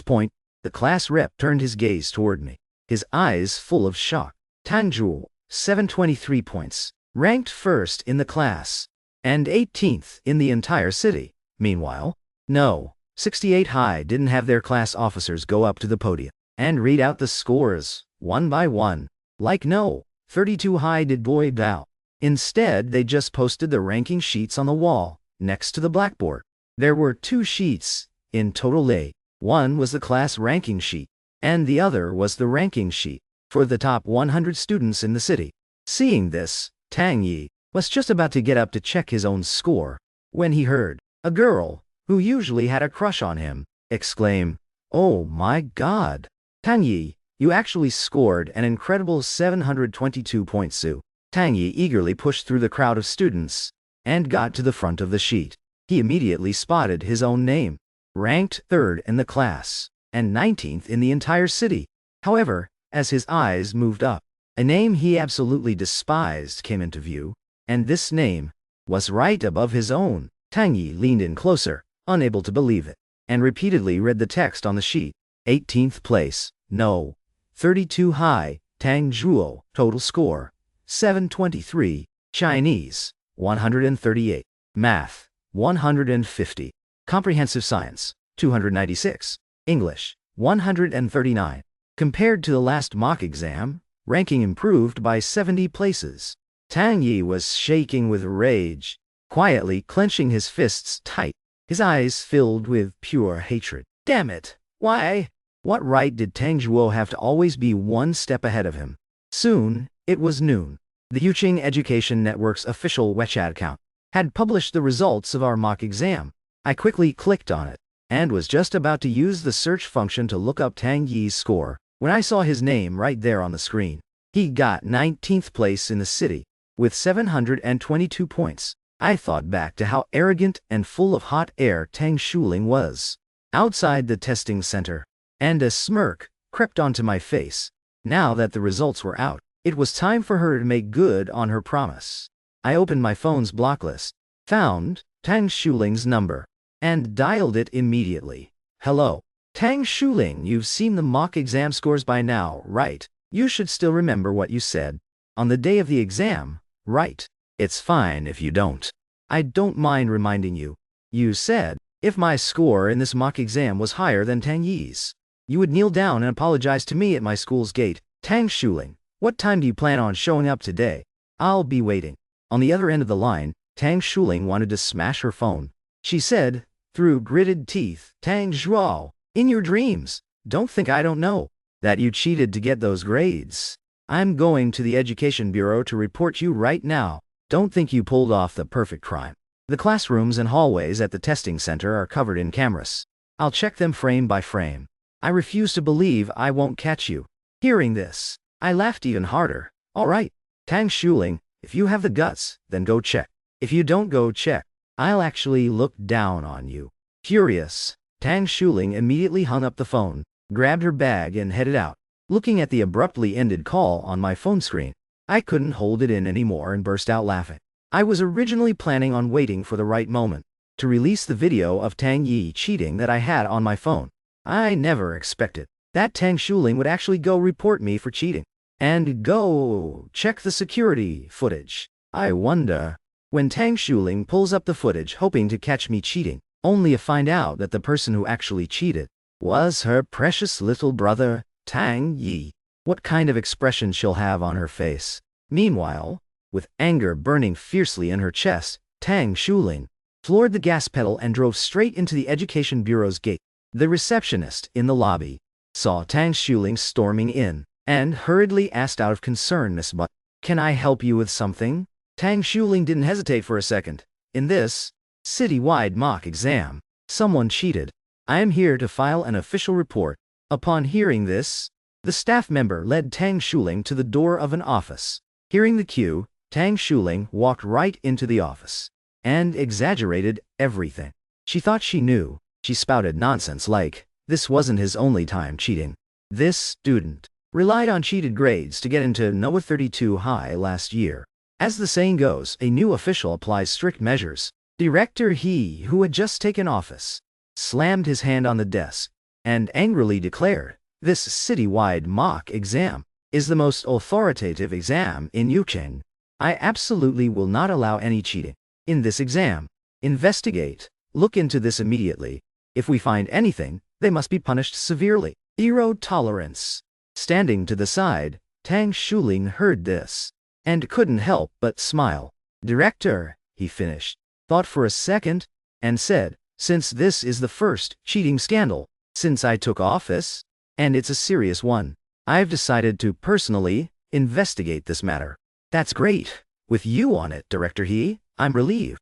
point, the class rep turned his gaze toward me, his eyes full of shock. Tang Zhuo, 723 points, ranked first in the class, and 18th in the entire city. Meanwhile, no, 68 High didn't have their class officers go up to the podium and read out the scores, one by one, like no, 32 High did Boy Bao. Instead, they just posted the ranking sheets on the wall, next to the blackboard. There were 2 sheets, in total. One was the class ranking sheet, and the other was the ranking sheet for the top 100 students in the city. Seeing this, Tang Yi was just about to get up to check his own score, when he heard a girl, who usually had a crush on him, exclaim, Oh my God! Tang Yi, you actually scored an incredible 722 points. Tang Yi eagerly pushed through the crowd of students and got to the front of the sheet. He immediately spotted his own name, ranked third in the class, and 19th in the entire city. However, as his eyes moved up, a name he absolutely despised came into view, and this name was right above his own. Tang Yi leaned in closer, unable to believe it, and repeatedly read the text on the sheet. 18th place, no. 32 High, Tang Zhuo, total score, 723, Chinese, 138, Math, 150, Comprehensive Science, 296, English, 139. Compared to the last mock exam, ranking improved by 70 places. Tang Yi was shaking with rage, quietly clenching his fists tight, his eyes filled with pure hatred. Damn it! Why? What right did Tang Zhuo have to always be one step ahead of him? Soon, it was noon. The Yuqing Education Network's official WeChat account had published the results of our mock exam. I quickly clicked on it, and was just about to use the search function to look up Tang Yi's score, when I saw his name right there on the screen. He got 19th place in the city, with 722 points. I thought back to how arrogant and full of hot air Tang Shuling was outside the testing center, and a smirk crept onto my face. Now that the results were out, it was time for her to make good on her promise. I opened my phone's block list, found Tang Shuling's number, and dialed it immediately. Hello. Tang Shuling, you've seen the mock exam scores by now, right? You should still remember what you said on the day of the exam, right? It's fine if you don't. I don't mind reminding you. You said, if my score in this mock exam was higher than Tang Yi's, you would kneel down and apologize to me at my school's gate. Tang Shuling, what time do you plan on showing up today? I'll be waiting. On the other end of the line, Tang Shuling wanted to smash her phone. She said, through gritted teeth, Tang Zhuo, in your dreams, don't think I don't know that you cheated to get those grades. I'm going to the Education Bureau to report you right now. Don't think you pulled off the perfect crime. The classrooms and hallways at the testing center are covered in cameras. I'll check them frame by frame. I refuse to believe I won't catch you. Hearing this, I laughed even harder. All right, Tang Shuling, if you have the guts, then go check. If you don't go check, I'll actually look down on you. Furious, Tang Shuling immediately hung up the phone, grabbed her bag and headed out. Looking at the abruptly ended call on my phone screen, I couldn't hold it in anymore and burst out laughing. I was originally planning on waiting for the right moment to release the video of Tang Yi cheating that I had on my phone. I never expected that Tang Shuling would actually go report me for cheating and go check the security footage. I wonder, when Tang Shuling pulls up the footage hoping to catch me cheating, only to find out that the person who actually cheated was her precious little brother, Tang Yi. What kind of expression she'll have on her face? Meanwhile, with anger burning fiercely in her chest, Tang Shuling floored the gas pedal and drove straight into the Education Bureau's gate. The receptionist in the lobby saw Tang Shuling storming in and hurriedly asked out of concern, "Miss Butt, can I help you with something?" Tang Shuling didn't hesitate for a second. In this citywide mock exam, someone cheated. I am here to file an official report. Upon hearing this, the staff member led Tang Shuling to the door of an office. Hearing the cue, Tang Shuling walked right into the office and exaggerated everything. She thought she knew. She spouted nonsense like, this wasn't his only time cheating. This student relied on cheated grades to get into NOAA 32 high last year. As the saying goes, a new official applies strict measures. Director He, who had just taken office, slammed his hand on the desk and angrily declared, this citywide mock exam is the most authoritative exam in Yucheng. I absolutely will not allow any cheating in this exam. Investigate. Look into this immediately. If we find anything, they must be punished severely. Zero tolerance. Standing to the side, Tang Shuling heard this and couldn't help but smile. Director, he finished, thought for a second, and said, since this is the first cheating scandal since I took office, and it's a serious one, I've decided to personally investigate this matter. That's great. With you on it, Director He, I'm relieved.